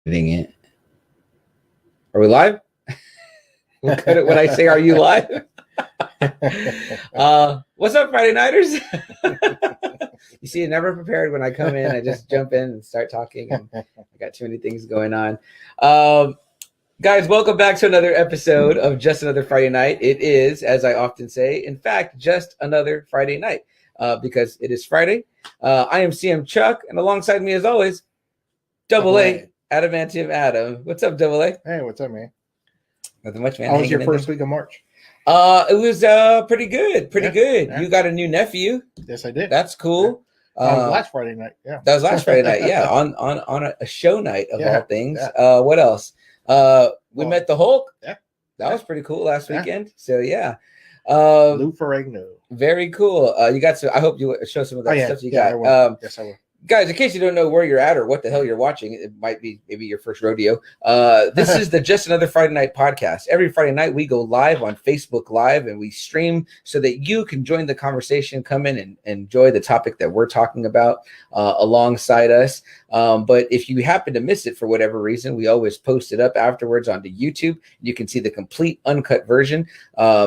It. Are we live? We'll cut it when I say, "Are you live?" What's up, Friday Nighters? You see, never prepared when I come in. I just jump in and start talking, and I got too many things going on. Guys, welcome back to another episode of Just Another Friday Night. It is, as I often say, in fact, just another Friday night because it is Friday. I am CM Chuck, and alongside me, as always, Double A. Adamantium Adam. What's up, Double A? Hey, what's up, man? Nothing much, man. How was your first week of March? It was pretty good. Pretty good. Yeah. You got a new nephew. Yes, I did. That's cool. Yeah. Last Friday night. Yeah. That was last Friday night. Yeah, on a show night of all things. Yeah. What else? We met the Hulk. Yeah. That was pretty cool last weekend. So yeah. Lou Ferrigno. Very cool. You got some. I hope you show some of that stuff you got. Yes, I will. Guys, in case you don't know where you're at or what the hell you're watching, it might be maybe your first rodeo. This is the Just Another Friday Night podcast. Every Friday night, we go live on Facebook Live and we stream so that you can join the conversation, come in and enjoy the topic that we're talking about alongside us. But if you happen to miss it for whatever reason, we always post it up afterwards onto YouTube. You can see the complete uncut version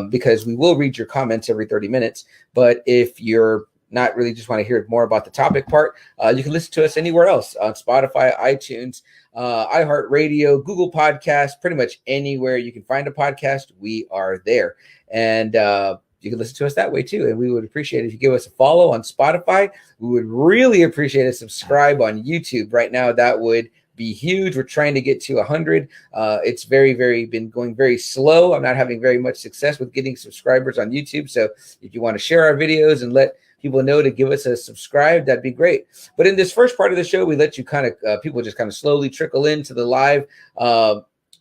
because we will read your comments every 30 minutes. But if you're not really just want to hear more about the topic part, you can listen to us anywhere else on Spotify, iTunes, iHeartRadio, Google Podcasts, pretty much anywhere you can find a podcast, we are there. And you can listen to us that way too. And we would appreciate it if you give us a follow on Spotify. We would really appreciate a subscribe on YouTube. Right now, that would be huge. We're trying to get to 100. It's been going very slow. I'm not having very much success with getting subscribers on YouTube. So if you want to share our videos and let people know to give us a subscribe, that'd be great. But in this first part of the show, we let you people just kind of slowly trickle into the live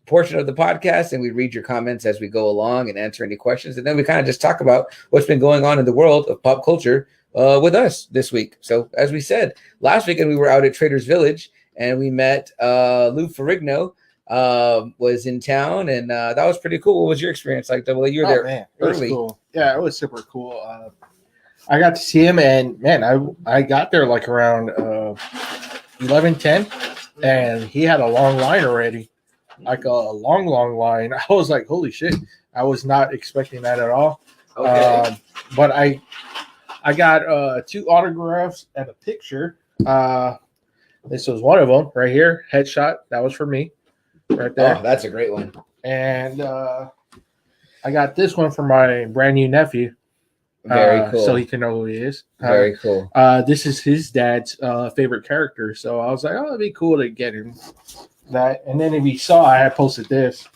portion of the podcast, and we read your comments as we go along and answer any questions. And then we kind of just talk about what's been going on in the world of pop culture with us this week. So as we said, last weekend we were out at Trader's Village and we met Lou Ferrigno was in town, and that was pretty cool. What was your experience like, Double A? You were there man, early. It was cool. Yeah, it was super cool. I got to see him, and man, I got there like around 11:10, and he had a long line already, like a long line. I was like, holy shit! I was not expecting that at all. Okay. But I got 2 autographs and a picture. This was one of them right here, headshot. That was for me, right there. Oh, that's a great one. And I got this one for my brand new nephew. Very cool. So he can know who he is. Very cool. This is his dad's favorite character. So I was like, oh, it'd be cool to get him that. And then if he saw, I had posted this.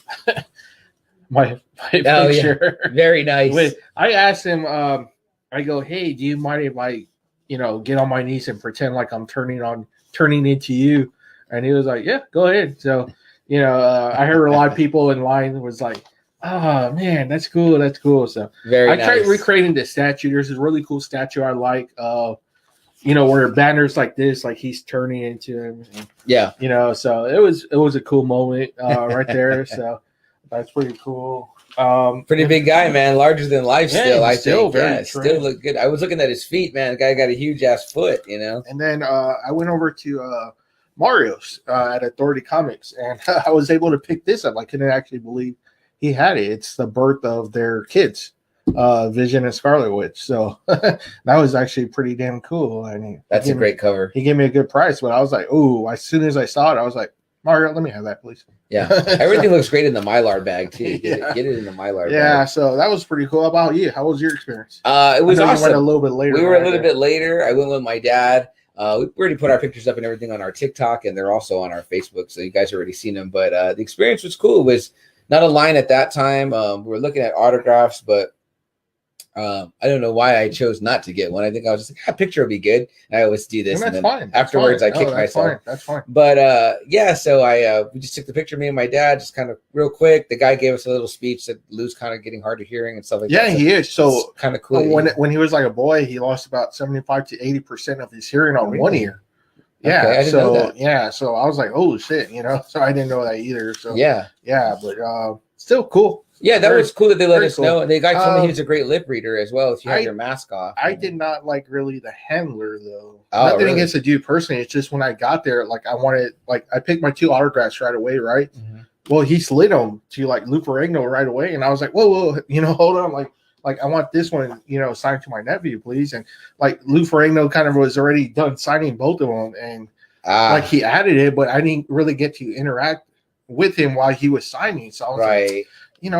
my picture. Yeah. Very nice. I asked him, I go, hey, do you mind if I, get on my knees and pretend like I'm turning into you? And he was like, yeah, go ahead. So, I heard a lot of people in line was like, oh man, that's cool. That's cool. So I tried recreating the statue. There's a really cool statue I like. Where banners like this, like he's turning into him. And, yeah. So it was a cool moment right there. So that's pretty cool. Pretty big guy, man. Larger than life still. I still think. Still look good. I was looking at his feet, man. The guy got a huge ass foot, And then I went over to Mario's at Authority Comics, and I was able to pick this up. I couldn't actually believe he had it. It's the birth of their kids, Vision and Scarlet Witch. So that was actually pretty damn cool. I mean, that's a great cover. He gave me a good price, but I was like, oh, as soon as I saw it, I was like, Mario, let me have that, please. Yeah, everything looks great in the Mylar bag too. Get it in the Mylar bag. Yeah, so that was pretty cool. How about you? How was your experience? It was awesome. You went a little bit later. We were a little bit later. I went with my dad. We already put our pictures up and everything on our TikTok, and they're also on our Facebook, so you guys already seen them. But the experience was cool. It was not a line at that time. We were looking at autographs, but I don't know why I chose not to get one. I think I was just like, a picture would be good. And I always do this. And then fine. Afterwards, I kick myself. Fine. That's fine. But so we just took the picture, me and my dad, just kind of real quick. The guy gave us a little speech that Lou's kind of getting hard of hearing and stuff like that. Yeah, he is. So kind of cool. When he was like a boy, he lost about 75 to 80% of his hearing on one ear. Yeah, okay, I didn't know that. Yeah, so I was like, oh shit, so I didn't know that either. So yeah, but still cool. Yeah, that was cool that they let us cool. know. And the guy told me he was a great lip reader as well. If you have your mask off, I did not like really the handler though. Oh, Nothing really? against the dude personally. It's just when I got there, like I wanted, like I picked my 2 autographs right away, right? Mm-hmm. Well, he slid them to like Lou Ferrigno right away, and I was like, whoa, hold on, like I want this one, signed to my nephew, please. And like Lou Ferrigno kind of was already done signing both of them, and like he added it, but I didn't really get to interact with him while he was signing. So I was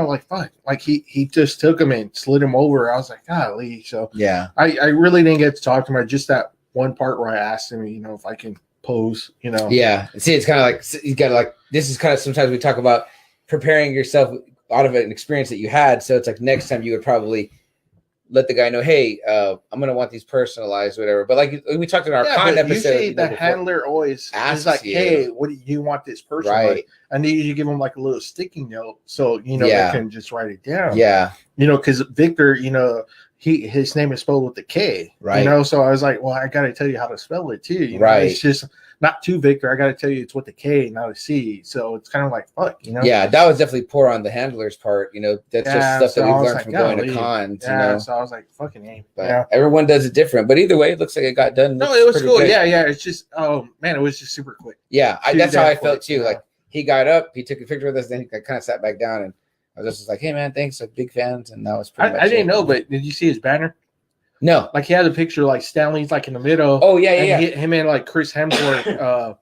like, fuck, like he just took him and slid him over. I was like, golly. So yeah, I really didn't get to talk to him. Just that one part where I asked him, if I can pose, Yeah. See, it's kind of like, you got to like, this is kind of, sometimes we talk about preparing yourself out of an experience that you had. So it's like next time you would probably let the guy know, hey, I'm going to want these personalized, whatever. But like we talked in our con episode. Usually the handler always asks like, hey, what do you want this personalized? Right. And then you give them like a little sticky note. So, they can just write it down. Yeah. Because Victor, his name is spelled with the K. Right. So I was like, well, I got to tell you how to spell it too. Right. It's just not to Victor. I got to tell you it's with the K, not a C. So it's kind of like, fuck, Yeah, that was definitely poor on the handler's part. That's just stuff that we've learned from going to cons. Yeah, so I was like, fucking name. But everyone does it different. But either way, it looks like it got done. No, it was cool. Good. Yeah. It's just, oh man, it was just super quick. Yeah, that's how I felt too. Yeah. Like he got up, he took a picture with us, then he kind of sat back down, and I was just like, hey man, thanks, like big fans, and that was pretty much I didn't know, but did you see his banner? No, like he had a picture like Stanley's like in the middle. Oh yeah. Him and like Chris Hemsworth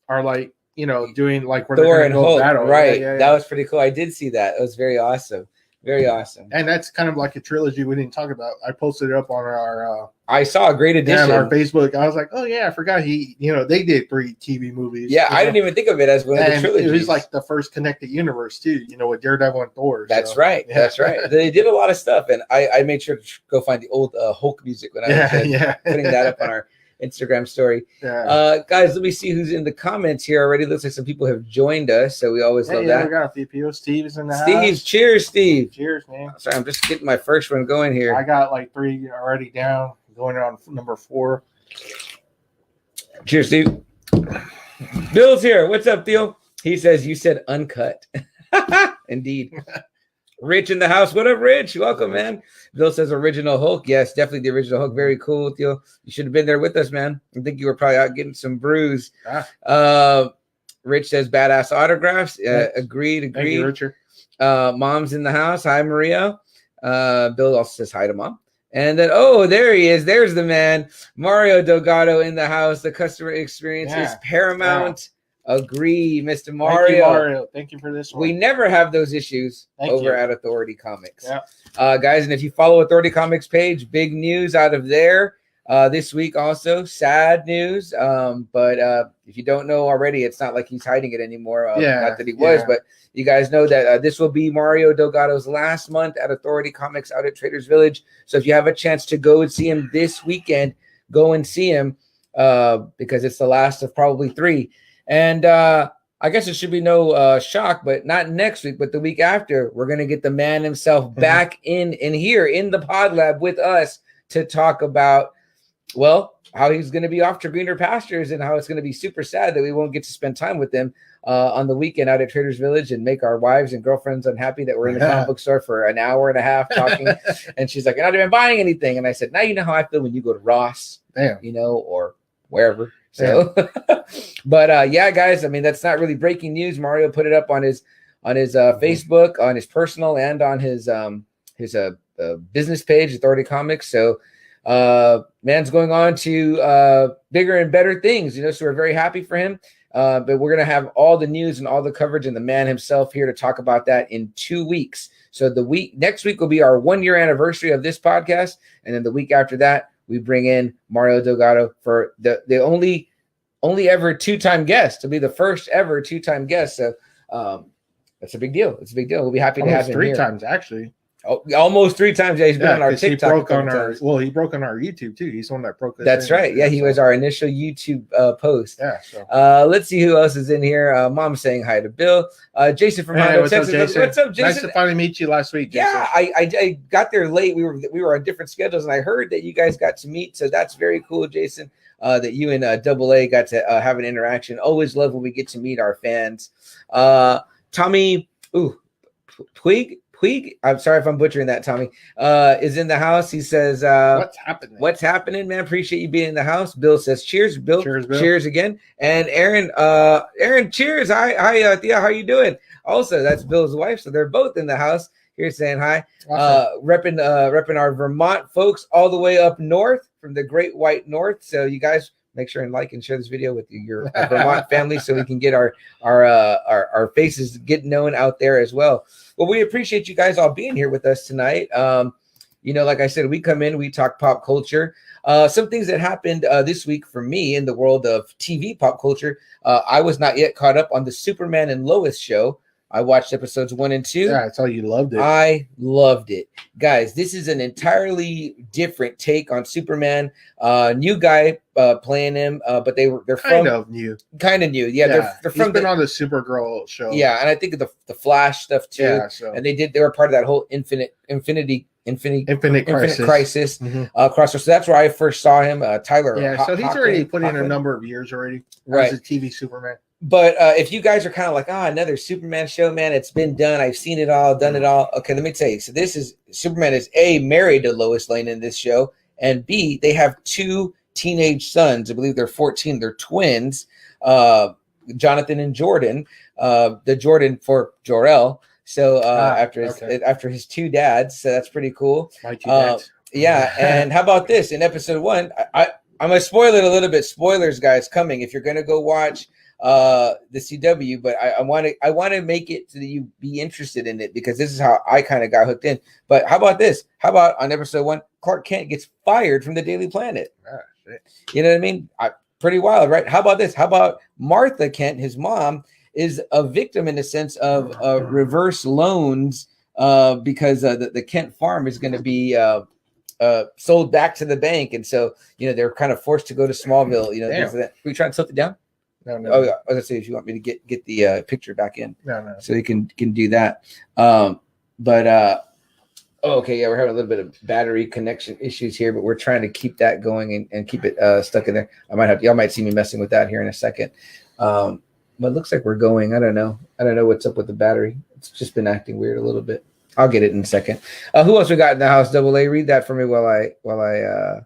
are like doing like where Thor and Hulk, battle. Right? Yeah. That was pretty cool. I did see that. It was very awesome. Very awesome. And that's kind of like a trilogy we didn't talk about. I posted it up on our. I saw a great edition on our Facebook. I was like, oh yeah, I forgot they did 3 TV movies. Yeah, I didn't even think of it as one of the trilogies. It was like the first connected universe too. With Daredevil and Thor. That's right. Yeah. That's right. They did a lot of stuff, and I made sure to go find the old Hulk music when I was putting that up on our Instagram story. Yeah. Guys, let me see who's in the comments here already. Looks like some people have joined us, so we always love that. We got a few people. Steve's in the house. Cheers, Steve. Cheers, man. Sorry, I'm just getting my first one going here. I got like 3 already down, going on number 4. Cheers, Steve. Bill's here. What's up, Theo? He says you said uncut. Indeed. Rich in the house. What up, Rich? Welcome, man. Bill says original Hulk. Yes, definitely the original Hulk. Very cool, Theo. You should have been there with us, man. I think you were probably out getting some brews. Rich says badass autographs. Agreed. Thank you, Richard. Mom's in the house. Hi, Maria. Bill also says hi to mom. And then, there he is. There's the man. Mario Delgado in the house. The customer experience is paramount. Agree, Mr. Mario. Thank you, Mario. Thank you for this one. We never have those issues at Authority Comics. Yeah. Guys, and if you follow Authority Comics page, big news out of there this week also. Sad news. But if you don't know already, it's not like he's hiding it anymore. Not that he was, but you guys know that this will be Mario Delgado's last month at Authority Comics out at Traders Village. So if you have a chance to go and see him this weekend, go and see him because it's the last of probably 3. And I guess it should be no shock, but not next week, but the week after, we're going to get the man himself back in here in the pod lab with us to talk about, how he's going to be off to greener pastures and how it's going to be super sad that we won't get to spend time with him on the weekend out at Traders Village and make our wives and girlfriends unhappy that we're in the comic book store for an hour and a half talking. And she's like, you're not even buying anything. And I said, now you know how I feel when you go to Ross, or wherever. So, but guys, I mean, that's not really breaking news. Mario put it up on his Facebook, on his personal, and on his business page, Authority Comics. So, man's going on to bigger and better things, so we're very happy for him. But we're going to have all the news and all the coverage and the man himself here to talk about that in 2 weeks. So next week will be our 1-year anniversary of this podcast. And then the week after that, we bring in Mario Delgado for the only ever 2-time guest, to be the first ever 2-time guest. So that's a big deal. It's a big deal. We'll be happy to have him 3 here. times actually. Oh, almost 3 times. Yeah, he's been on our TikTok. He broke on he broke on our YouTube too. He's the one that broke this. That's right. Yeah, he was our initial YouTube post. Yeah. So. Let's see who else is in here. Mom saying hi to Bill. Jason from Hondo, Texas. What's up, Jason? Nice to finally meet you last week, Jason. Yeah, I got there late. We were on different schedules, and I heard that you guys got to meet. So that's very cool, Jason. That you and AA got to have an interaction. Always love when we get to meet our fans. Tommy, Puig. Huig, I'm sorry if I'm butchering that, Tommy, is in the house. He says, What's happening? What's happening, man? Appreciate you being in the house. Bill says, cheers, Bill. Cheers, Bill. Cheers again. And Aaron, cheers. Hi, Thea, how you doing? Also, that's Bill's wife, so they're both in the house here saying hi. Awesome. Repping our Vermont folks all the way up north from the Great White North. So you guys make sure and like and share this video with your Vermont family so we can get our faces get known out there as well. Well, we appreciate you guys all being here with us tonight. Like I said, we come in, we talk pop culture. Some things that happened this week for me in the world of TV pop culture. I was not yet caught up on the Superman and Lois show. I watched episodes 1 and 2. Yeah, I saw you loved it. I loved it. Guys, this is an entirely different take on Superman. New guy playing him, but they're kind of new. Yeah, they're from been on the Supergirl show. Yeah, and I think of the Flash stuff too. Yeah, so. And they were part of that whole Infinite Crisis crossover. So that's where I first saw him. Tyler. Yeah, so he's already put in a number of years already as a TV Superman. But if you guys are kind of like, another Superman show, man, it's been done. I've seen it all, done it all. Okay, let me tell you. So Superman is A, married to Lois Lane in this show, and B, they have 2 teenage sons. I believe they're 14. They're twins, Jonathan and Jordan. The Jordan for Jor-El. So after his 2 dads, so that's pretty cool. My 2 dads. Yeah, and how about this? In episode 1, I'm gonna spoil it a little bit. Spoilers, guys, coming. If you're gonna go watch the CW, but I want to make it so that you be interested in it, because this is how I kind of got hooked in. But how about this? How about on episode 1, Clark Kent gets fired from the Daily Planet? You know what I mean? Pretty wild, right? How about this? How about Martha Kent, his mom, is a victim in the sense of reverse loans because the Kent farm is going to be sold back to the bank, and so they're kind of forced to go to Smallville. Are we trying to tilt it down? No. Oh, yeah. I was gonna say, if you want me to get the picture back in, no. So you can do that. Okay, yeah, we're having a little bit of battery connection issues here, but we're trying to keep that going and keep it stuck in there. Y'all might see me messing with that here in a second. But it looks like we're going. I don't know what's up with the battery. It's just been acting weird a little bit. I'll get it in a second. Who else we got in the house? Double A, read that for me while I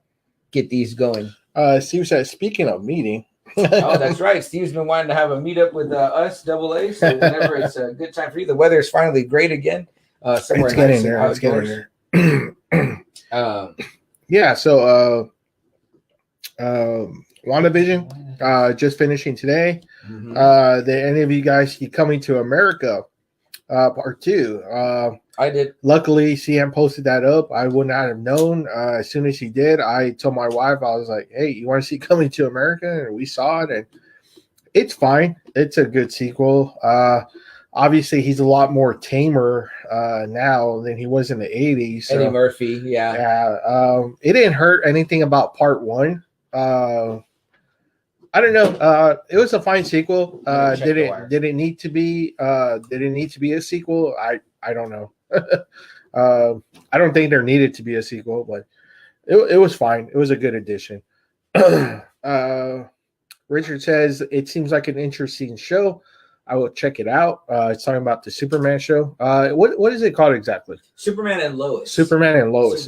get these going. Steve says, speaking of meeting. Oh, that's right. Steve's been wanting to have a meetup with us, Double A. So whenever it's a good time for you, the weather is finally great again. Somewhere it's getting there. It's getting there. Yeah. So, WandaVision, just finishing today. Mm-hmm. Any of you guys see Coming to America, part 2? I did. Luckily, CM posted that up. I would not have known. As soon as she did, I told my wife, I was like, hey, you want to see Coming to America? And we saw it, and it's fine. It's a good sequel. Obviously, he's a lot more tamer now than he was in the 80s. So, Eddie Murphy, yeah. Yeah. It didn't hurt anything about part 1. I don't know. It was a fine sequel. Did it need to be a sequel? I don't know. I don't think there needed to be a sequel, but it was fine. It was a good addition. Richard says it seems like an interesting show. I will check it out. It's talking about the Superman show. What is it called exactly? Superman and Lois. Superman and Lois.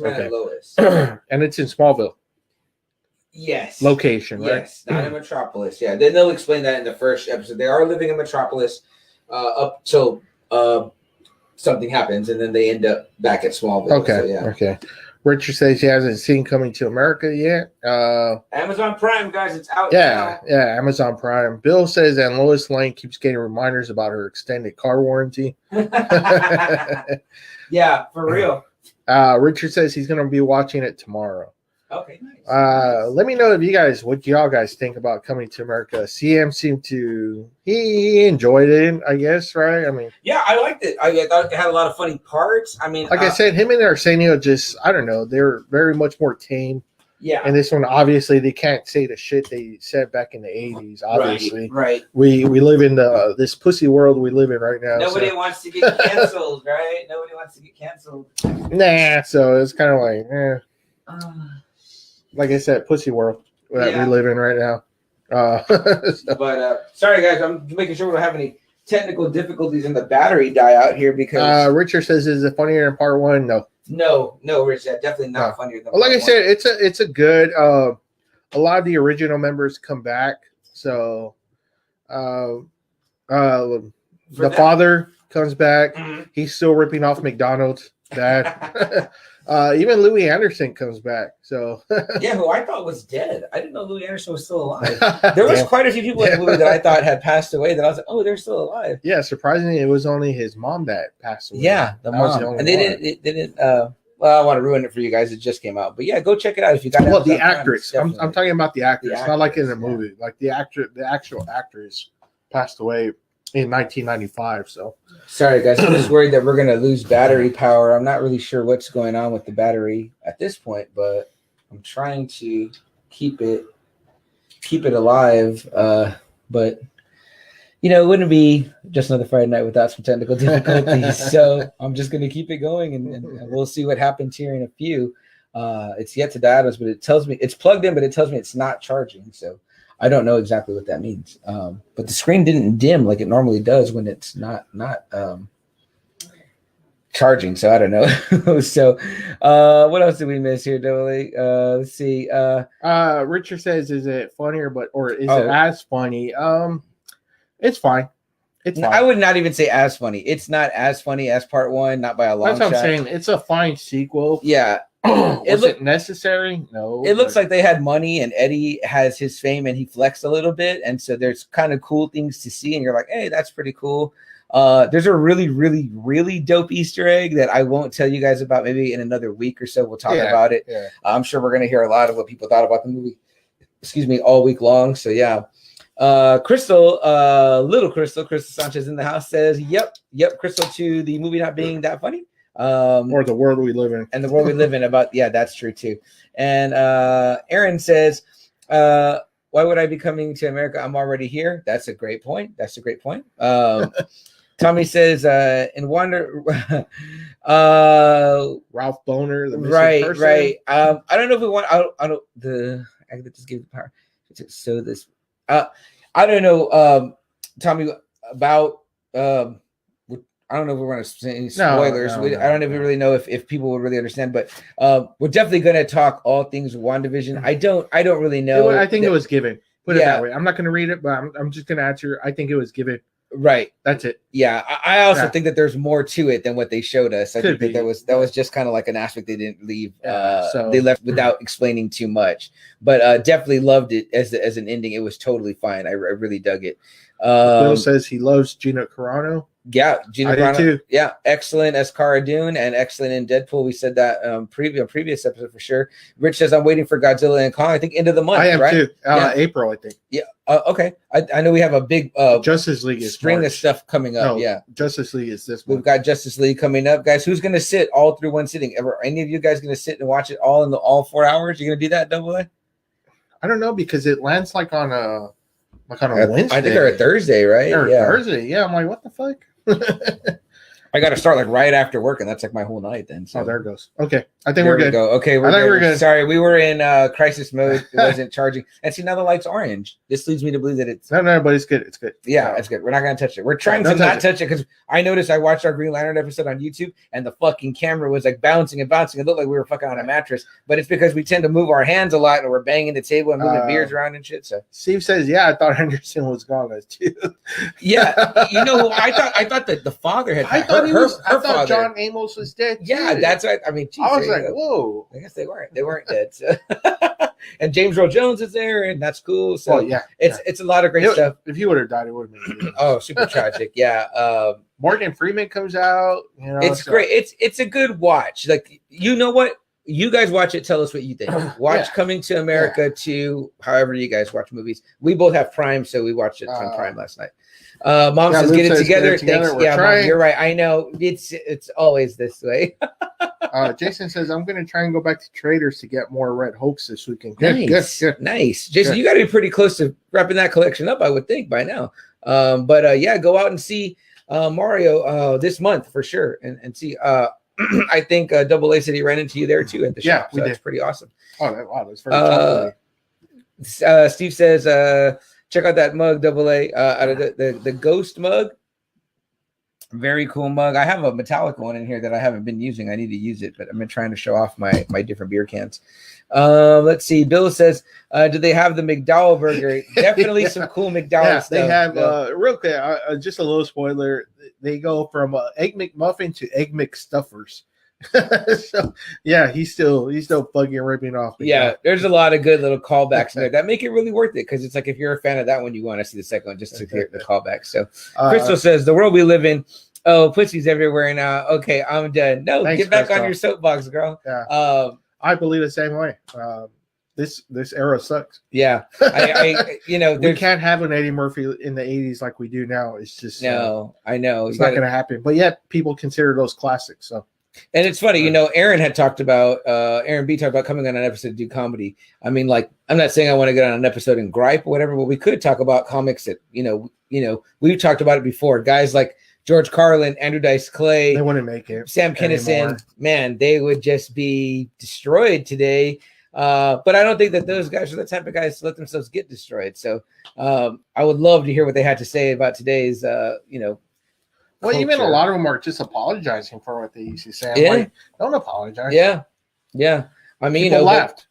And it's in Smallville. Yes. Location, right? Yes, not in Metropolis. Yeah, then they'll explain that in the first episode. They are living in Metropolis up till something happens, and then they end up back at Smallville. Okay. So, yeah. Okay. Richard says he hasn't seen Coming to America yet. Amazon Prime, guys, it's out. Yeah, now. Yeah, Amazon Prime. Bill says that Lois Lane keeps getting reminders about her extended car warranty. Yeah, for real. Richard says he's going to be watching it tomorrow. Okay, nice. Let me know what y'all guys think about Coming to America. CM seemed to he enjoyed it, I guess, right? I mean, yeah, I liked it. I thought it had a lot of funny parts. I mean, like I said, him and Arsenio just I don't know, they're very much more tame. Yeah. And this one, obviously, they can't say the shit they said back in the 80s. Obviously, right. We live in this pussy world we live in right now. Nobody wants to get canceled, right? Nobody wants to get canceled. Nah. So it's kind of like, like I said, pussy world that we live in right now. But sorry, guys, I'm making sure we don't have any technical difficulties in the battery die out here because Richard says, "Is it funnier than part one?" No, Rich, definitely not funnier than. Well, like I part said, one. it's a good. A lot of the original members come back, so the father comes back. Mhm. He's still ripping off McDonald's. Dad. Even Louis Anderson comes back. So yeah, who I thought was dead. I didn't know Louis Anderson was still alive. There was quite a few people in the movie that I thought had passed away. That I was like, oh, they're still alive. Yeah, surprisingly, it was only his mom that passed away. Yeah, the mom. And they didn't. Well, I don't want to ruin it for you guys. It just came out, but yeah, go check it out if you got. Well, the actress. I'm talking about the actress, not like in the movie. Like the actual actress passed away in 1995. So sorry, guys. I'm just worried that we're gonna lose battery power. I'm not really sure what's going on with the battery at this point, but I'm trying to keep it alive. But it wouldn't be just another Friday night without some technical difficulties. So I'm just going to keep it going, and we'll see what happens here in a few. It's yet to die, but it tells me it's plugged in, but it tells me it's not charging. So I don't know exactly what that means. But the screen didn't dim like it normally does when it's not charging. So I don't know. So what else did we miss here, Dolly? Let's see. Richard says, "Is it funnier, or is it as funny?" It's fine. It's fine. I would not even say as funny. It's not as funny as part one, not by a long shot. That's what I'm saying. It's a fine sequel. Yeah. Was it necessary? No. It looks like they had money and Eddie has his fame and he flexed a little bit. And so there's kind of cool things to see. And you're like, hey, that's pretty cool. There's a really, really, really dope Easter egg that I won't tell you guys about. Maybe in another week or so, we'll talk about it. Yeah. I'm sure we're going to hear a lot of what people thought about the movie, all week long. So yeah. Crystal Sanchez in the house says, yep, Crystal, to the movie not being that funny. Or the world we live in. And the world we live in that's true too. And Aaron says, why would I be coming to America? I'm already here. That's a great point. Tommy says, in Wonder Ralph Boner, the missing person. Right. I don't know if we want I could just give the power to sow this. I don't know, Tommy, about I don't know if we want to say any spoilers. I don't know if we really know if people would really understand, but we're definitely going to talk all things WandaVision. I don't really know. I think it was given. Put it that way. I'm not going to read it, but I'm just going to answer. I think it was given. Right. That's it. Yeah. I also think that there's more to it than what they showed us. I think that was just kind of like an aspect they didn't leave. So they left without explaining too much, but definitely loved it as an ending. It was totally fine. I really dug it. Bill says he loves Gina Carano. Yeah, Gina Carano too. Yeah, excellent as Cara Dune and excellent in Deadpool. We said that previous episode for sure. Rich says I'm waiting for Godzilla and Kong. I think end of the month. I am right? too. April, I think. Yeah. Okay. I know we have a big Justice League string of stuff coming up. Yeah. Justice League is this. We've got Justice League coming up, guys. Who's going to sit all through one sitting? Any of you guys going to sit and watch it all in all 4 hours? You going to do that, Double A? I don't know because it lands like on a Wednesday. I think or a Thursday, right? Thursday. Yeah. I'm like, what the fuck? I got to start like right after work, and that's like my whole night then. So. Oh, there it goes. Okay, I think we're good. Okay, we're good. Sorry, we were in crisis mode. It wasn't charging. And see, now the light's orange. This leads me to believe that it's no, but it's good. It's good. Yeah, it's good. We're not gonna touch it. We're trying to not touch it because I noticed I watched our Green Lantern episode on YouTube, and the fucking camera was like bouncing and bouncing. It looked like we were fucking on a mattress, but it's because we tend to move our hands a lot, and we're banging the table and moving beers around and shit. So Steve says, "Yeah, I thought Henderson was gone as too." Yeah, you know, I thought that the father had. I thought John Amos was dead. Yeah, that's right. I mean, geez, I was like, whoa. I guess they weren't dead. So. And James Earl Jones is there, and that's cool. So it's a lot of great stuff. If he would have died, it would have been. Oh, super tragic. Yeah. Morgan Freeman comes out. You know, it's great. It's a good watch. Like, you know what? You guys watch it. Tell us what you think. Watch Coming to America 2, however you guys watch movies. We both have Prime, so we watched it on Prime last night. Mom says, get it together. Thanks. Yeah, Mom, you're right. I know. It's always this way. Jason says, I'm going to try and go back to Traders to get more Red Hulks this weekend. Nice. Jason, you got to be pretty close to wrapping that collection up, I would think, by now. But go out and see Mario this month for sure. And see, I think Double A said he ran into you there too at the shop. So that's pretty awesome. Oh, wow. That's very Steve says, check out that mug, Double A, out of the ghost mug. Very cool mug. I have a Metallica one in here that I haven't been using. I need to use it, but I've been trying to show off my different beer cans. Let's see. Bill says, do they have the McDowell burger? Definitely some cool McDowell stuff. They have, real quick, just a little spoiler. They go from Egg McMuffin to Egg McStuffers. So yeah, he's still fucking ripping off. Yeah, there's a lot of good little callbacks in there that make it really worth it, because it's like if you're a fan of that one, you want to see the second one just to hear the callbacks. So Crystal says, the world we live in, oh, pussy's everywhere now. Okay, I'm done. No, thanks, get back Crystal. On your soapbox, girl. Yeah. I believe the same way. This era sucks. Yeah, I we can't have an Eddie Murphy in the 80s like we do now. It's just no, I know it's not going to happen. But yet people consider those classics. So. And it's funny, Aaron had talked about Aaron B talked about coming on an episode to do comedy. I mean, like, I'm not saying I want to get on an episode and gripe or whatever, but we could talk about comics that we've talked about it before. Guys like George Carlin, Andrew Dice Clay, they wouldn't make it. Sam Kinison, man, they would just be destroyed today. But I don't think that those guys are the type of guys to let themselves get destroyed. So I would love to hear what they had to say about today's Well, culture. even a lot of them are just apologizing for what they used to say. Like, don't apologize. Yeah. I mean, people laughed.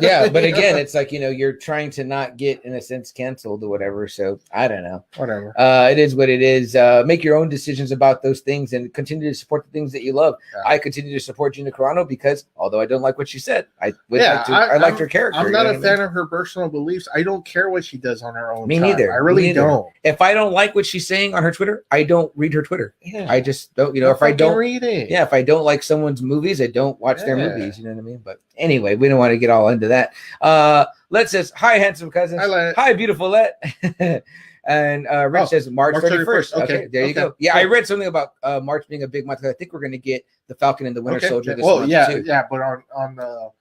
Yeah, but again, it's like, you're trying to not get, in a sense, canceled or whatever. So I don't know. Whatever. It is what it is. Make your own decisions about those things and continue to support the things that you love. Yeah. I continue to support Gina Carano because, although I don't like what she said, I liked her character. I'm not a fan of her personal beliefs. I don't care what she does on her own. Me neither. I really don't. If I don't like what she's saying on her Twitter, I don't read her Twitter. Yeah. I just don't, if I don't read it. Yeah, if I don't like someone's movies, I don't watch their movies. You know what I mean? But anyway, we don't want to get all into that. Let says, hi, handsome cousins. Hi, beautiful Let. And Rich says March 31st. Okay, there you go. Yeah, I read something about March being a big month. I think we're going to get The Falcon and the Winter Soldier this month too. Yeah, but on the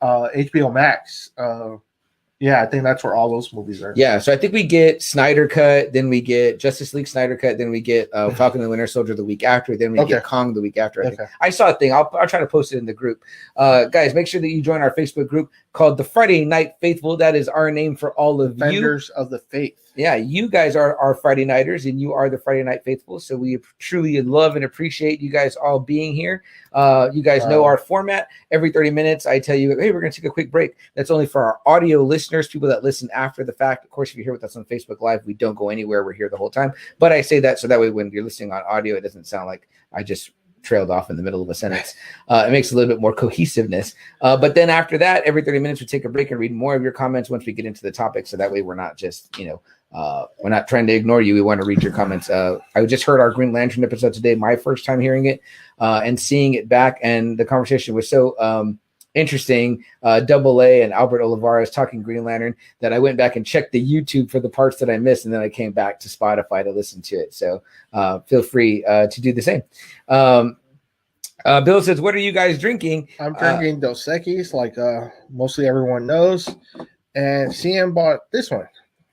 HBO Max, I think that's where all those movies are. Yeah, so I think we get Snyder Cut, then we get Justice League Snyder Cut, then we get Falcon and the Winter Soldier the week after, then we get Kong the week after. I think. I saw a thing. I'll try to post it in the group. Guys, make sure that you join our Facebook group called the Friday Night Faithful. That is our name for all of Defenders of the Faith. Yeah, you guys are our Friday Nighters, and you are the Friday Night Faithful. So we truly love and appreciate you guys all being here. You guys know our format. Every 30 minutes, I tell you, hey, we're going to take a quick break. That's only for our audio listeners, people that listen after the fact. Of course, if you're here with us on Facebook Live, we don't go anywhere. We're here the whole time. But I say that so that way when you're listening on audio, it doesn't sound like I just trailed off in the middle of a sentence. It makes a little bit more cohesiveness. But then after that, every 30 minutes, we take a break and read more of your comments once we get into the topic. So that way we're not just, we're not trying to ignore you. We want to read your comments. I just heard our Green Lantern episode today, my first time hearing it and seeing it back. And the conversation was so interesting. Double A and Albert Olivares talking Green Lantern that I went back and checked the YouTube for the parts that I missed. And then I came back to Spotify to listen to it. So feel free to do the same. Bill says, what are you guys drinking? I'm drinking Dos Equis, like mostly everyone knows. And CM bought this one.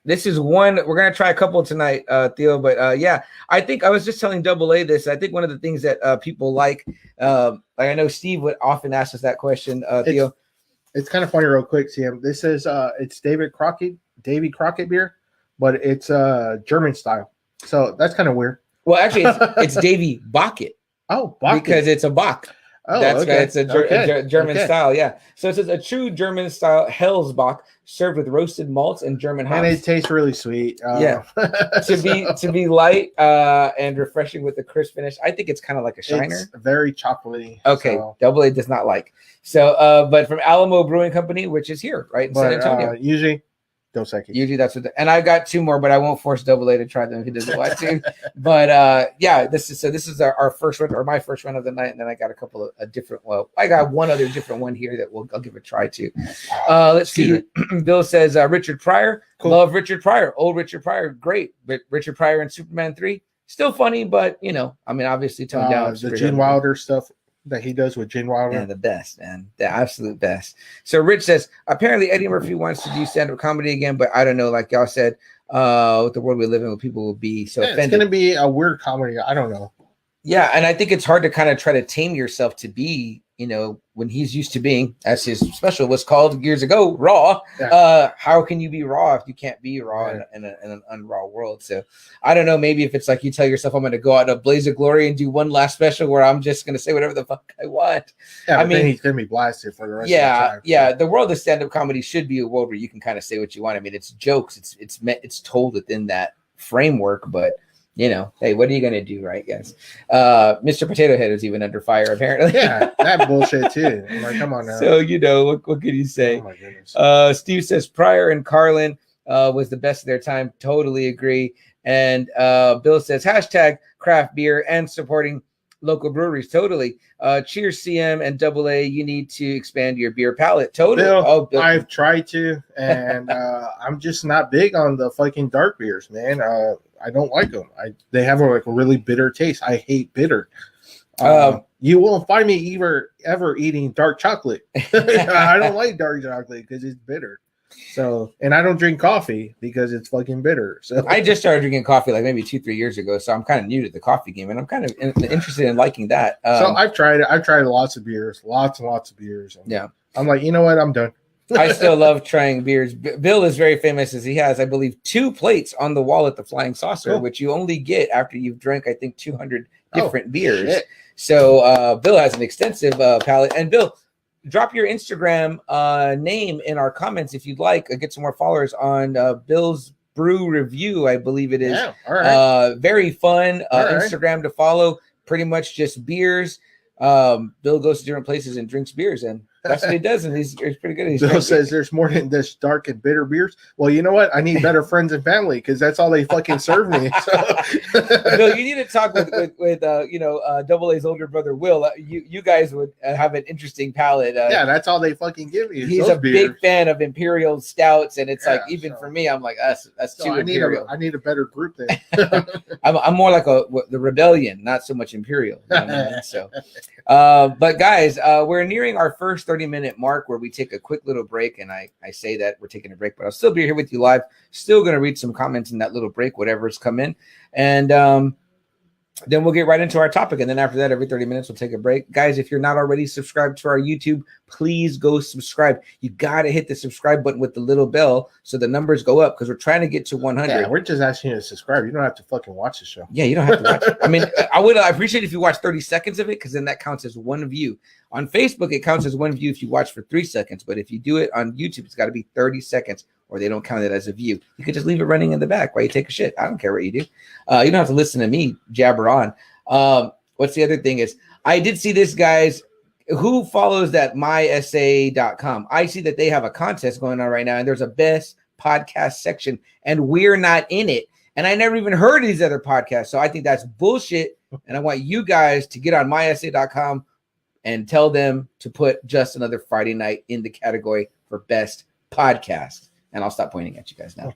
This is one. We're going to try a couple tonight, Theo. But I think I was just telling Double A this. I think one of the things that people like I know Steve would often ask us that question, Theo. It's kind of funny real quick, CM. This is it's Davy Crockett beer, but it's German style. So that's kind of weird. Well, actually, it's Davy Bockett. Oh, Bockett. Because it's a Bock. Oh, it's a German style, yeah. So it says a true German style Hellsbock served with roasted malts and German hops. And it tastes really sweet. Yeah, to be light and refreshing with a crisp finish. I think it's kind of like a Shiner. It's very chocolatey. Okay, so. Double A does not like. So, but from Alamo Brewing Company, which is here, right in San Antonio. Usually. Dos Equis. Usually that's what, and I got two more, but I won't force Double A to try them if he doesn't want to. But this is our first one, or my first one of the night, and then I got a couple of different. Well, I got one other different one here that I'll give a try to. Let's see. Bill says Richard Pryor. Cool. Love Richard Pryor. Old Richard Pryor, great. But Richard Pryor in Superman 3, still funny, but obviously toned down. The Gene Wilder stuff that he does with Gene Wilder. Yeah, the best, man. The absolute best. So Rich says, apparently Eddie Murphy wants to do stand-up comedy again, but I don't know, like y'all said, with the world we live in, people will be so offended. It's going to be a weird comedy. I don't know. Yeah, and I think it's hard to kind of try to tame yourself to be when he's used to being, as his special was called years ago, raw. How can you be raw if you can't be raw in an unraw world? So I don't know. Maybe if it's like you tell yourself, I'm going to go out in a blaze of glory and do one last special where I'm just going to say whatever the fuck I want. Yeah, I mean, then he's going to be blasted for the rest of the time. Yeah. The world of stand-up comedy should be a world where you can kind of say what you want. I mean, it's jokes. It's told within that framework, but hey, what are you gonna do, right, guys? Mr. Potato Head is even under fire, apparently. Yeah, that bullshit too. I'm like, come on now. So what can you say? Oh my goodness. Steve says Pryor and Carlin was the best of their time. Totally agree. And Bill says hashtag craft beer and supporting local breweries. Totally. Cheers, CM and AA. You need to expand your beer palate. Totally. Bill. I've tried to, and I'm just not big on the fucking dark beers, man. I don't like them. They have a really bitter taste. I hate bitter. You won't find me ever eating dark chocolate. I don't like dark chocolate because it's bitter. So, and I don't drink coffee because it's fucking bitter. So I just started drinking coffee like maybe 2-3 years ago. So I'm kind of new to the coffee game, and I'm kind of interested in liking that. So I've tried it. I've tried lots of beers, lots and lots of beers. Yeah, I'm like, you know what? I'm done. I still love trying beers. Bill is very famous as he has, I believe, 2 plates on the wall at the Flying Saucer, which you only get after you've drank, I think, 200 different beers. Shit. So Bill has an extensive palate. And Bill, drop your Instagram name in our comments if you'd like. Get some more followers on Bill's Brew Review, I believe it is. Yeah, all right. Very fun right. Instagram to follow. Pretty much just beers. Bill goes to different places and drinks beers, and that's what he does, and he's pretty good. Bill says there's more than this dark and bitter beers. Well, you know what? I need better friends and family because that's all they fucking serve me. So. Bill, you need to talk with AA's older brother Will. You guys would have an interesting palate. Yeah, that's all they fucking give me. He's a big fan of imperial stouts, and it's like even for me, I'm like that's too imperial. I need a better group then. I'm more like the rebellion, not so much imperial. You know what I mean? So, but guys, we're nearing our first 30-minute mark where we take a quick little break, and I say that we're taking a break, but I'll still be here with you live. Still going to read some comments in that little break, whatever's come in, and then we'll get right into our topic. And then after that, every 30 minutes, we'll take a break. Guys, if you're not already subscribed to our YouTube, please go subscribe. You got to hit the subscribe button with the little bell so the numbers go up because we're trying to get to 100. Yeah, we're just asking you to subscribe. You don't have to fucking watch the show. Yeah, you don't have to watch it. I mean, I appreciate if you watch 30 seconds of it because then that counts as one view. On Facebook, it counts as one view if you watch for 3 seconds. But if you do it on YouTube, it's got to be 30 seconds or they don't count it as a view. You could just leave it running in the back while you take a shit. I don't care what you do. You don't have to listen to me jabber on. What's the other thing is I did see this, guys. Who follows that mysa.com? I see that they have a contest going on right now, and there's a best podcast section, and we're not in it. And I never even heard of these other podcasts. So I think that's bullshit. And I want you guys to get on mysa.com and tell them to put Just Another Friday Night in the category for best podcast. And I'll stop pointing at you guys now.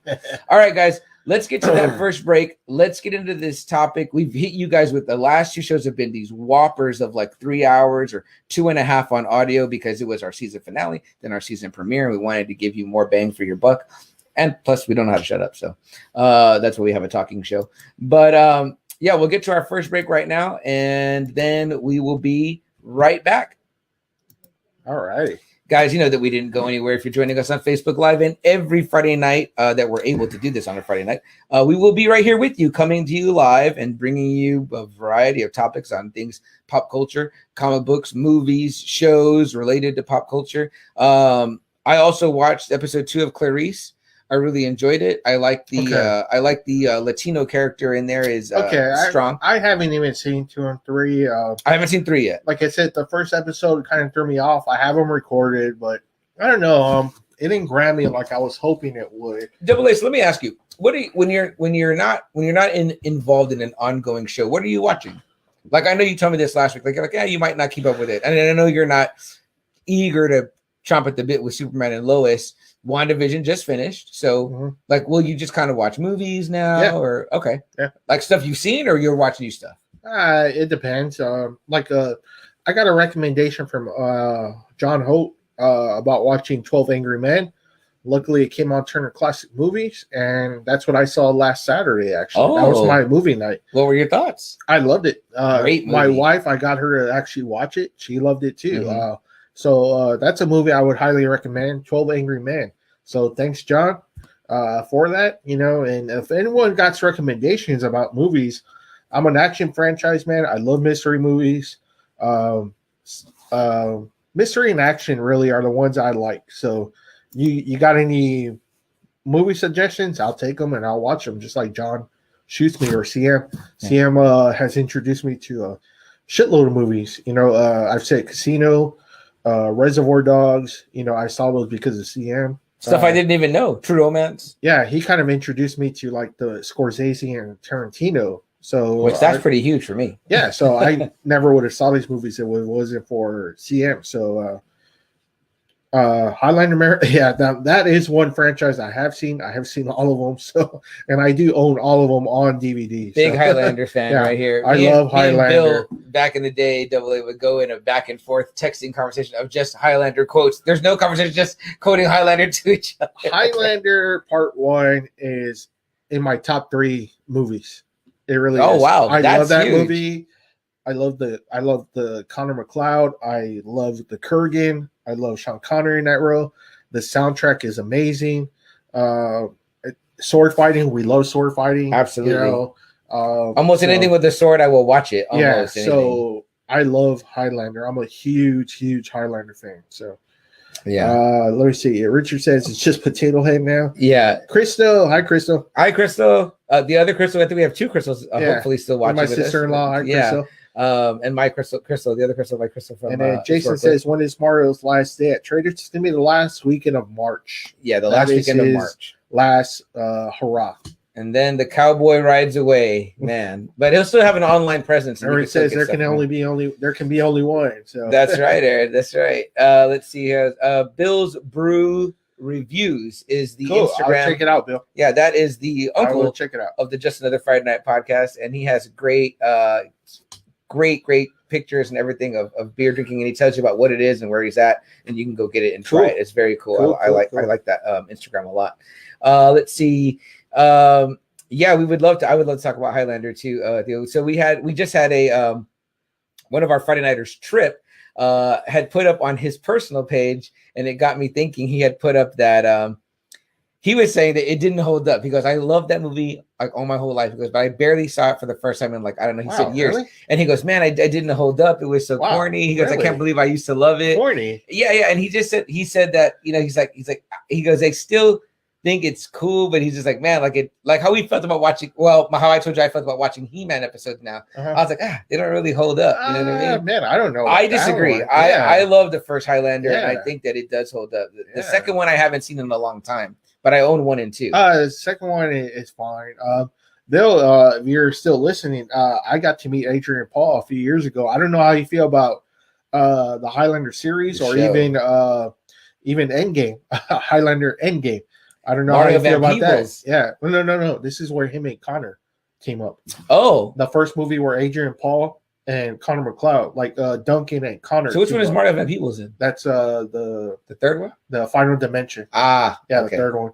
All right, guys, let's get to that first break. Let's get into this topic. We've hit you guys with the last 2 shows have been these whoppers of like 3 hours or 2.5 on audio because it was our season finale, then our season premiere. And we wanted to give you more bang for your buck. And plus, we don't know how to shut up. So that's why we have a talking show. But yeah, we'll get to our first break right now. And then we will be right back. All right. Guys, you know that we didn't go anywhere. If you're joining us on Facebook Live, and every Friday night that we're able to do this on a Friday night, we will be right here with you, coming to you live and bringing you a variety of topics on things, pop culture, comic books, movies, shows related to pop culture. I also watched episode 2 of Clarice. I really enjoyed it. I like the Latino character in there is strong. I haven't even seen 2 and 3. I haven't seen 3 yet. Like I said, the first episode kind of threw me off. I have them recorded, but I don't know. It didn't grab me like I was hoping it would. Double A, so let me ask you: what do you, when you're not involved in an ongoing show? What are you watching? Like I know you told me this last week. Like yeah, you might not keep up with it, and I know you're not eager to chomp at the bit with Superman and Lois. WandaVision just finished, so like, will you just kind of watch movies now, or like stuff you've seen, or you're watching new stuff? It depends. I got a recommendation from John Holt about watching 12 Angry Men, luckily it came on Turner Classic Movies, and that's what I saw last Saturday. Actually, that was Oh. my movie night. What were your thoughts? I loved it. Great My movie. wife, I got her to actually watch it. She loved it too. Mhm. So that's a movie I would highly recommend. 12 Angry Men. So thanks, John, for that. And if anyone got recommendations about movies, I'm an action franchise man. I love mystery movies. Mystery and action really are the ones I like. So you got any movie suggestions? I'll take them and I'll watch them, just like John shoots me or CM. Yeah. CM has introduced me to a shitload of movies. I've said Casino, Reservoir Dogs. I saw those because of CM. Stuff I didn't even know. True Romance. Yeah, he kind of introduced me to like the Scorsese and Tarantino. So Which that's pretty huge for me. yeah, so I never would have saw these movies if it wasn't for CM. So Highlander, yeah, that is one franchise I have seen. I have seen all of them. So, and I do own all of them on DVD. Big so. Highlander fan Yeah, right here. I love me and Highlander. Bill, back in the day, Double A would go in a back and forth texting conversation of just Highlander quotes. There's no conversation, just quoting Highlander to each other. Highlander Part 1 is in my top 3 movies. It really Oh, is. wow, I that's love that huge. movie. I love the Connor McLeod. I love the Kurgan. I love Sean Connery in that role. The soundtrack is amazing. Sword fighting, we love sword fighting. Absolutely. Almost anything with the sword, I will watch it. Almost anything. So I love Highlander. I'm a huge Highlander fan. So yeah. Let me see. Richard says it's just Potato Head now. Yeah. Crystal, hi Crystal. Hi, Crystal. The other Crystal, I think we have 2 Crystals. Hopefully, still watching. My with us. sister-in-law, hi Yeah. Crystal. And my Crystal, the other Crystal, my Crystal from. And then Jason says, when is Mario's last day at Trader? It's going to be the last weekend of March. Yeah, the last weekend of March. Last hurrah. And then the cowboy rides away, man. But he'll still have an online presence. Or it says there can be only one. So that's right, Aaron. That's right. Let's see here. Bill's Brew Reviews is the cool. Instagram. I'll check it out, Bill. Yeah, that is the uncle check it out. of the Just Another Friday Night podcast, and he has great pictures and everything of beer drinking, and he tells you about what it is and where he's at, and you can go get it and try it. It's very cool. I like that Instagram a lot. Let's see. Yeah, I would love to talk about Highlander too. So we just had a one of our Friday Nighters trip had put up on his personal page, and it got me thinking. He had put up that he was saying that it didn't hold up because I love that movie like all my whole life. He goes, but I barely saw it for the first time in like, I don't know, he said years. Really? And he goes, man, I didn't hold up. It was so corny. He goes, I can't believe I used to love it. Corny. Yeah. And he said that, he goes, they still think it's cool, but he's just like, man, like how we felt about watching, how I told you I felt about watching He-Man episodes now. I was like, they don't really hold up. You know what I mean? Man, I don't know. I disagree. I love the first Highlander, and I think that it does hold up. The second one I haven't seen in a long time, but I own 1 and 2. The second one is fine. Bill, if you're still listening, I got to meet Adrian Paul a few years ago. I don't know how you feel about the Highlander series or even Endgame, Highlander Endgame. I don't know how you feel about that. Yeah. No. This is where him and Connor team up. Oh. The first movie where Adrian Paul and Connor McLeod, like Duncan and Connor. So which one is Mario Van Peebles in? That's the third one? The Final Dimension. Ah. Yeah, okay. The third one.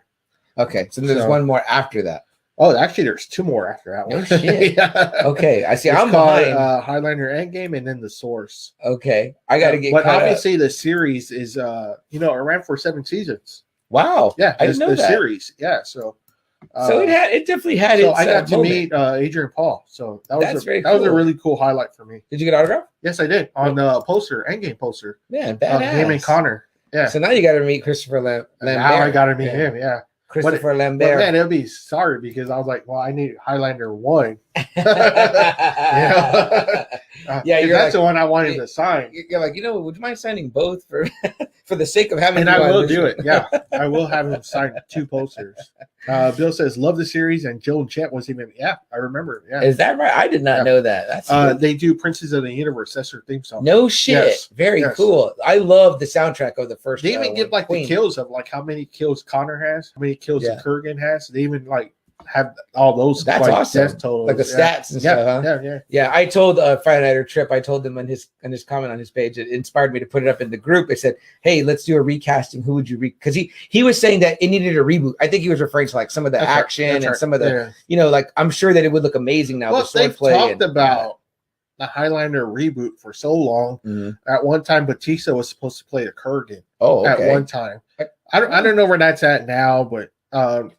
Okay. So there's one more after that. Oh, actually, there's 2 more after that one. Oh, shit. Yeah. Okay, I see. It's I'm called, behind. Highlander Endgame and then The Source. Okay, I got to get. But obviously, the series is, it ran for 7 seasons. Wow. Yeah, I didn't know that. Series. Yeah, so. It definitely had. So I got to meet Adrian Paul. So that was a really cool highlight for me. Did you get autograph? Yes, I did on the poster, Endgame poster. Man, badass. Him and Connor. Yeah. So now you got to meet Christopher Lambert. Now I got to meet him. Yeah. Christopher Lambert. But man, it'll be sorry because I was like, well, I need Highlander 1. Yeah, that's the one I wanted to sign. You're like, would you mind signing both for the sake of having? And I will do it. Yeah, I will have him sign 2 posters. Bill says, love the series, and Jill and Chet was even. Yeah, I remember. Yeah, is that right? I did not know that. That's they do Princes of the Universe. That's their theme song. No shit. Yes. Very cool. I love the soundtrack of the first. They even give like Queen. The kills of like how many kills Connor has, how many kills Kurgan has. They even like have all those. That's like, awesome. death totals, Like the stats and stuff. Huh? Yeah. I told Friday Nighter Trip. I told him in his comment on his page. It inspired me to put it up in the group. I said, "Hey, let's do a recasting. Who would you because he was saying that it needed a reboot. I think he was referring to like some of the action and some of the like I'm sure that it would look amazing now. Well, they've talked about the Highlander reboot for so long. Mm-hmm. At one time, Batista was supposed to play a Kurgan. Oh, okay. At one time, I don't know where that's at now, but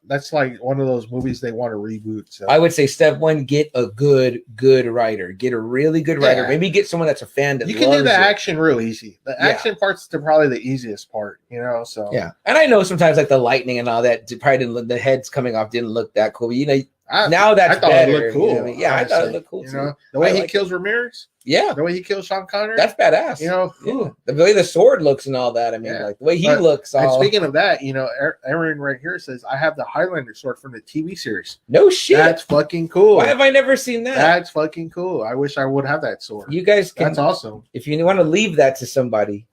that's like one of those movies they want to reboot. So I would say step one: get a good writer. Get a really good writer. Maybe get someone that's a fan that you can do the action real easy. The action part's probably the easiest part, So and I know sometimes like the lightning and all that probably the heads coming off didn't look that cool. But, now that's better. It looked cool. You know I mean? Yeah, honestly. I thought it looked cool too. The way he kills Ramirez. Yeah, the way he kills Sean Connery. That's badass. The way the sword looks and all that. I mean, like the way he looks. And speaking of that, Aaron right here says, "I have the Highlander sword from the TV series." No shit. That's fucking cool. Why have I never seen that? That's fucking cool. I wish I would have that sword. You guys can. That's awesome. If you want to leave that to somebody,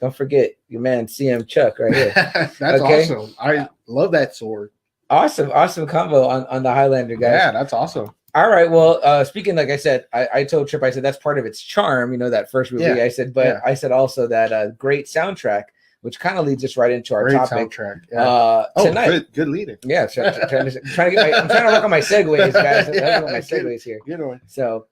don't forget your man CM Chuck right here. That's awesome. I love that sword. Awesome combo on the Highlander, guys. Yeah, that's awesome. All right. Well, speaking, like I said, I told Trip, I said that's part of its charm, that first movie. I said, but I said also that great soundtrack, which kind of leads us right into our topic. Soundtrack. Tonight. Good leading. Yeah, I'm trying to work on my segues, guys. My segues here. Good one. So,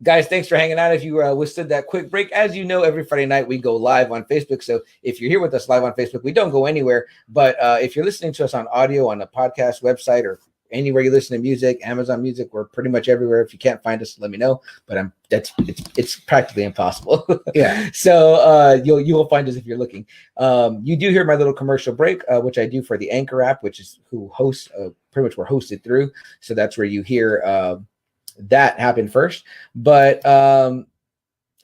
guys, thanks for hanging out. If you withstood that quick break, as you know, every Friday night we go live on Facebook. So if you're here with us live on Facebook, we don't go anywhere. But if you're listening to us on audio, on a podcast website, or anywhere you listen to music, Amazon Music, we're pretty much everywhere. If you can't find us, let me know. But it's practically impossible. Yeah. So you will find us if you're looking. You do hear my little commercial break, which I do for the Anchor app, which is who hosts pretty much we're hosted through. So that's where you hear that happen first. But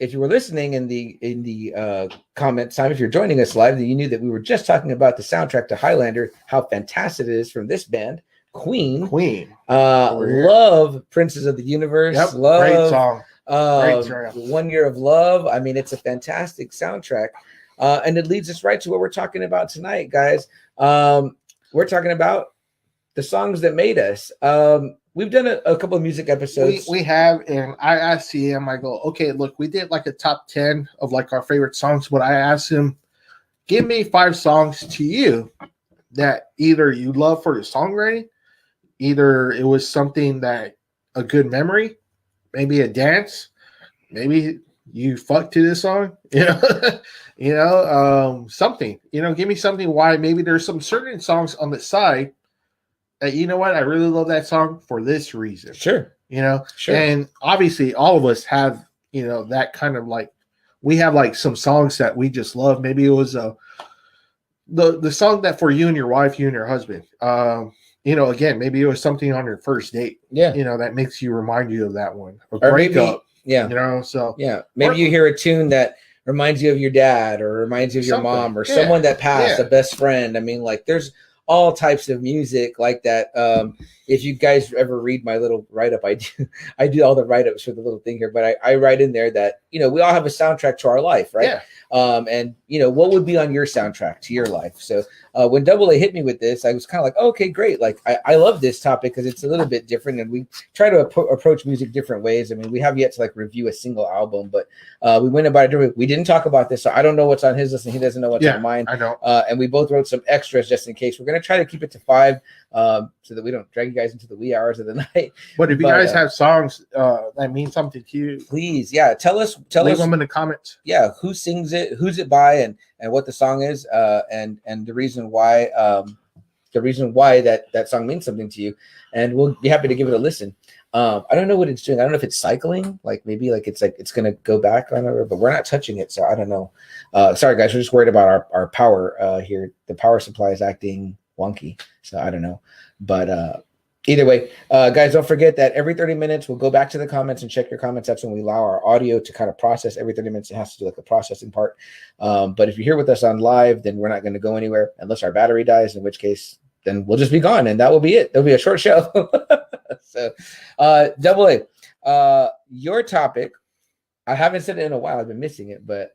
if you were listening in the comment time, if you're joining us live, then you knew that we were just talking about the soundtrack to Highlander, how fantastic it is from this band. Queen. Love Princes of the Universe. Yep. Love, great song. Great song. 1 Year of Love. I mean, it's a fantastic soundtrack. And it leads us right to what we're talking about tonight, guys. We're talking about the songs that made us. We've done a couple of music episodes. We have, and I asked CM, I go, okay, look, we did like a top 10 of like our favorite songs, but I asked him, give me 5 songs to you that either you love for the songwriting, either it was something that a good memory, maybe a dance, maybe you fuck to this song, something, give me something why maybe there's some certain songs on the side that, you know what, I really love that song for this reason. Sure. Sure. And obviously all of us have, that kind of like, we have like some songs that we just love. Maybe it was the song that for you and your wife, you and your husband, again, maybe it was something on your first date. Yeah. That makes you remind you of that one. Or breakup. Yeah. So yeah. Maybe you hear a tune that reminds you of your dad or reminds you of your mom or someone that passed, a best friend. I mean, like there's all types of music like that. If you guys ever read my little write-up, I do all the write-ups for the little thing here, but I write in there that, we all have a soundtrack to our life, right? Yeah. And what would be on your soundtrack to your life? So when Double A hit me with this, I was kind of like, oh, okay, great. Like I love this topic because it's a little bit different, and we try to approach music different ways. I mean, we have yet to like review a single album, but we went about it different. We didn't talk about this, so I don't know what's on his list, and he doesn't know what's on mine. I know. And we both wrote some extras just in case. We're gonna try to keep it to 5, so that we don't drag you guys into the wee hours of the night. But if you guys have songs that mean something to you, please, tell us. Leave them in the comments. Yeah, who sings it, who's it by, and what the song is, and the reason why that song means something to you, and we'll be happy to give it a listen. I don't know what it's doing. I don't know if it's cycling, like maybe like it's gonna go back on it, but we're not touching it, so I don't know. Sorry guys, we're just worried about our power here. The power supply is acting wonky, so I don't know. But either way, guys, don't forget that every 30 minutes we'll go back to the comments and check your comments. That's when we allow our audio to kind of process. Every 30 minutes it has to do like the processing part. But if you're here with us on live, then we're not going to go anywhere unless our battery dies, in which case then we'll just be gone, and that will be it. It'll be a short show. So Double A, your topic, I haven't said it in a while, I've been missing it, but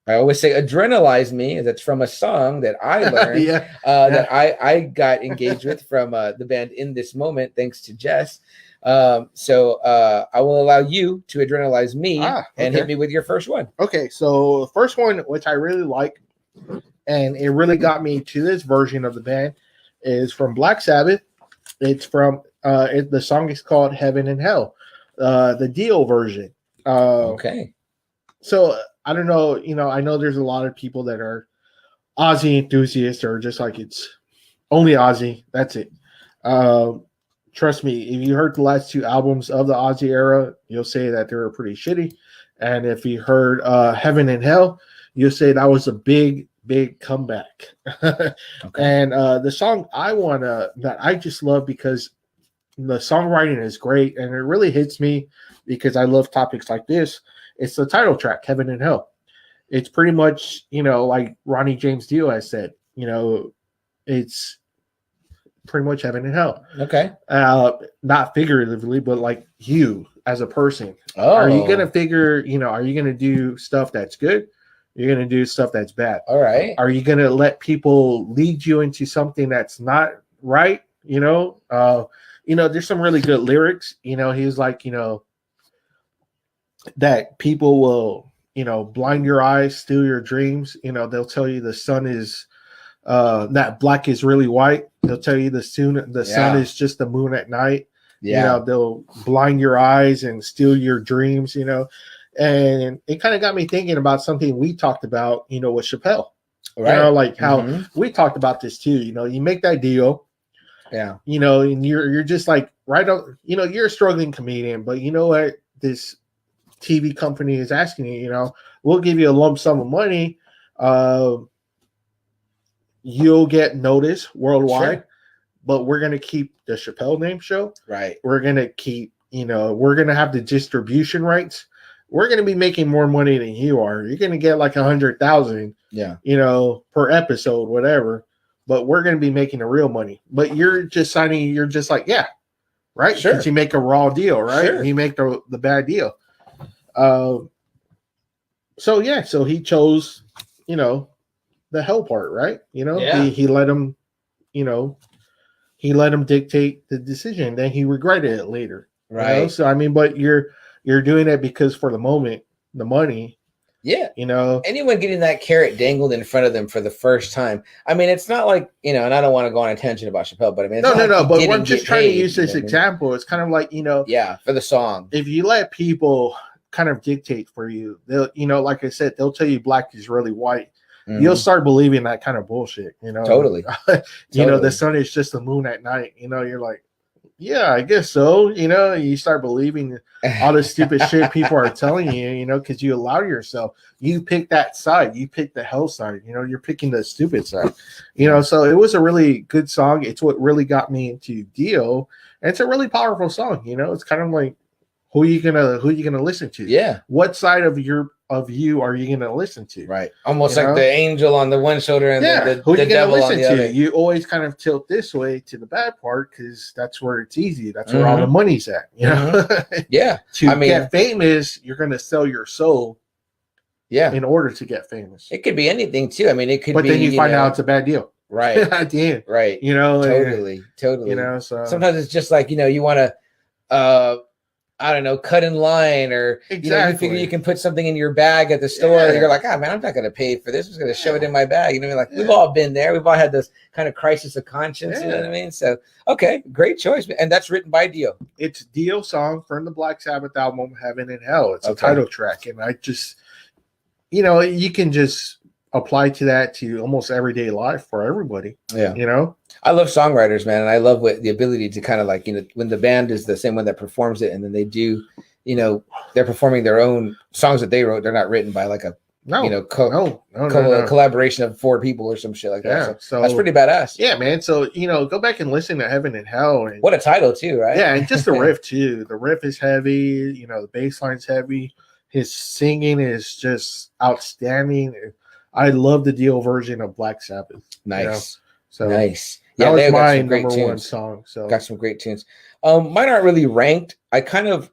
I always say "Adrenalize Me." That's from a song that I learned, Yeah. that I got engaged with from the band In This Moment, thanks to Jess. So I will allow you to adrenalize me and hit me with your first one. Okay, so the first one, which I really like, and it really got me to this version of the band, is from Black Sabbath. It's from the song is called "Heaven and Hell," the Dio version. Okay. So I don't know, I know there's a lot of people that are Ozzy enthusiasts, or just like it's only Ozzy. That's it. Trust me, if you heard the last two albums of the Ozzy era, you'll say that they were pretty shitty. And if you heard Heaven and Hell, you'll say that was a big comeback. Okay. And the song that I just love because the songwriting is great and it really hits me because I love topics like this. It's the title track, Heaven and Hell. It's pretty much, like Ronnie James Dio has said, it's pretty much heaven and hell. Okay. Not figuratively, but like you as a person. Oh. Are you going to are you going to do stuff that's good? You're going to do stuff that's bad. All right. Are you going to let people lead you into something that's not right? There's some really good lyrics. He's like, that people will, blind your eyes, steal your dreams. They'll tell you the sun is that black is really white. They'll tell you the sun is just the moon at night. Yeah. They'll blind your eyes and steal your dreams, and it kind of got me thinking about something we talked about, with Chappelle, right? Like how we talked about this too, you make that deal. Yeah. And you're just like, right up, you're a struggling comedian, but you know what? This TV company is asking you, we'll give you a lump sum of money. You'll get notice worldwide, but we're going to keep the Chappelle name show. Right. We're going to keep, we're going to have the distribution rights. We're going to be making more money than you are. You're going to get like 100,000, per episode, whatever, but we're going to be making the real money. But you're just like, yeah, right. Sure. Because you make a raw deal, right? Sure. You make the bad deal. So he chose, the hell part, right? He let him, he let him dictate the decision. Then he regretted it later, right? So I mean, but you're doing it because for the moment, the money. Yeah, anyone getting that carrot dangled in front of them for the first time. I mean, it's not like and I don't want to go on a tangent about Chappelle, but I mean, no. But I'm just trying to use this example. It's kind of like for the song. If you let people kind of dictate for you, they'll like I said, they'll tell you black is really white. You'll start believing that kind of bullshit, Totally. The sun is just the moon at night. You're like, yeah, I guess so. You start believing all the stupid shit people are telling you, because you allow yourself. You pick that side. You pick the hell side. You're picking the stupid side. So it was a really good song. It's what really got me into Dio. And it's a really powerful song. It's kind of like, who you gonna listen to? Yeah. What side of you are you gonna listen to? Right. Almost like the angel on the one shoulder and the devil on the other. You always kind of tilt this way to the bad part because that's where it's easy. That's where all the money's at. Yeah. To get famous, you're gonna sell your soul. Yeah. In order to get famous. It could be anything too. I mean, it could be. But then you find out it's a bad deal. Right. At the end. Right. Totally. So sometimes it's just like, you want to I don't know, cut in line, or you figure you can put something in your bag at the store. Yeah. You're like, man, I'm not going to pay for this. I'm just going to shove it in my bag. Like we've all been there. We've all had this kind of crisis of conscience. You know what I mean? So, okay, great choice, and that's written by Dio. It's Dio's song from the Black Sabbath album Heaven and Hell. It's a title track, and I just, you can just apply to that to almost everyday life for everybody. Yeah, I love songwriters, man, and I love the ability to kind of like, when the band is the same one that performs it, and then they do, they're performing their own songs that they wrote. They're not written by like a collaboration of 4 people or some shit like that. So that's pretty badass. Yeah, man. So go back and listen to Heaven and Hell. And what a title too, right? Yeah, and just the riff too. The riff is heavy. The bass line's heavy. His singing is just outstanding. I love the Dio version of Black Sabbath. Nice. So nice. That was my number one song. So got some great tunes. Mine aren't really ranked. I kind of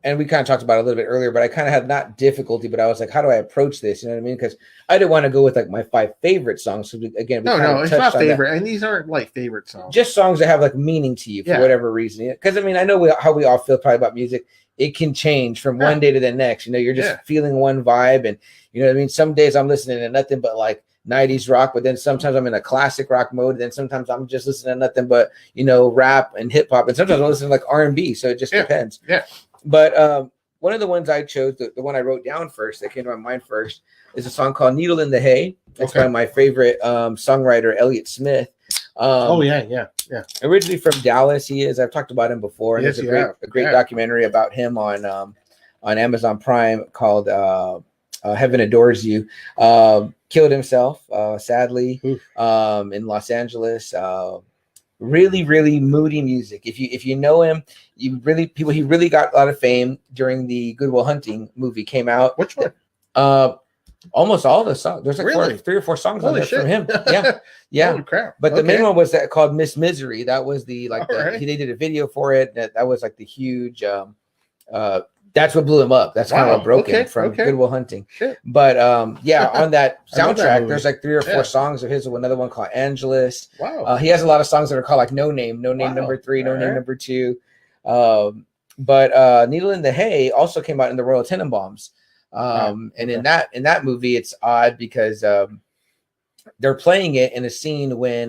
and we kind of talked about it a little bit earlier, but I kind of had not difficulty, but I was like, how do I approach this? You know what I mean? Because I didn't want to go with like my 5 favorite songs. So again, no, it's not favorite, and these aren't like favorite songs. Just songs that have like meaning to you for whatever reason. Because I mean, I know how we all feel probably about music. It can change from one day to the next. You know, you're just feeling one vibe, and you know what I mean. Some days I'm listening to nothing but like 90s rock, but then sometimes I'm in a classic rock mode. Then sometimes I'm just listening to nothing but, you know, rap and hip hop, and sometimes I'm listening to like R&B. So it just depends. Yeah. But one of the ones I chose, the one I wrote down first, that came to my mind first, is a song called "Needle in the Hay." It's by my favorite songwriter, Elliott Smith. Yeah. Originally from Dallas, he is. I've talked about him before. And there's a great documentary about him on Amazon Prime called "Heaven Adores You." Killed himself, sadly, in Los Angeles. Really, really moody music. If you know him, he really got a lot of fame during the Good Will Hunting movie came out. Which one? Almost all the songs. There's like 3 or 4 songs on there from him. Yeah. Holy crap. But the main one was that called Miss Misery. That was the they did a video for it. That was like the huge that's what blew him up. That's kind of what broke him from Good Will Hunting. Shit. But on that soundtrack, there's like 3 or 4 songs of his. Another one called Angelus. Wow. He has a lot of songs that are called like No Name number 3, No Name number 2. But Needle in the Hay also came out in the Royal Tenenbaums. And in that movie, it's odd because they're playing it in a scene when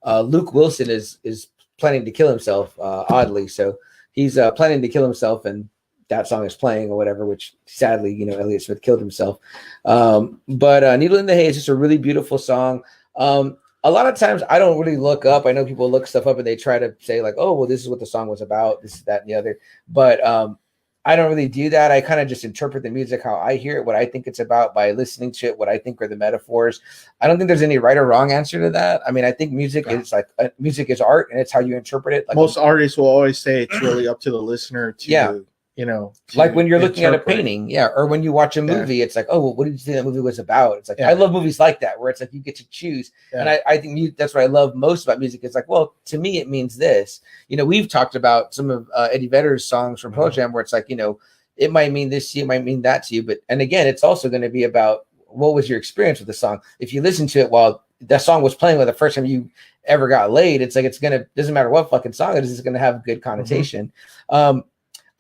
Luke Wilson is planning to kill himself. Oddly, so he's planning to kill himself, and that song is playing or whatever, which sadly, you know, Elliott Smith killed himself. But Needle in the Hay is just a really beautiful song. A lot of times I don't really look up. I know people look stuff up and they try to say like, oh, well, this is what the song was about. This is that and the other. But I don't really do that. I kind of just interpret the music how I hear it, what I think it's about by listening to it, what I think are the metaphors. I don't think there's any right or wrong answer to that. I mean, I think music is like music is art, and it's how you interpret it. Like most artists will always say it's really up to the listener to you know, like when you're looking at a painting, or when you watch a movie, it's like, oh, well, what did you think that movie was about? It's like, I love movies like that, where it's like you get to choose. And I think that's what I love most about music. It's like, well, to me, it means this. You know, we've talked about some of Eddie Vedder's songs from Pearl Jam, where it's like, you know, it might mean this to you, it might mean that to you. But, and again, it's also going to be about what was your experience with the song. If you listen to it while that song was playing, with the first time you ever got laid, it's like, doesn't matter what fucking song it is, it's going to have a good connotation.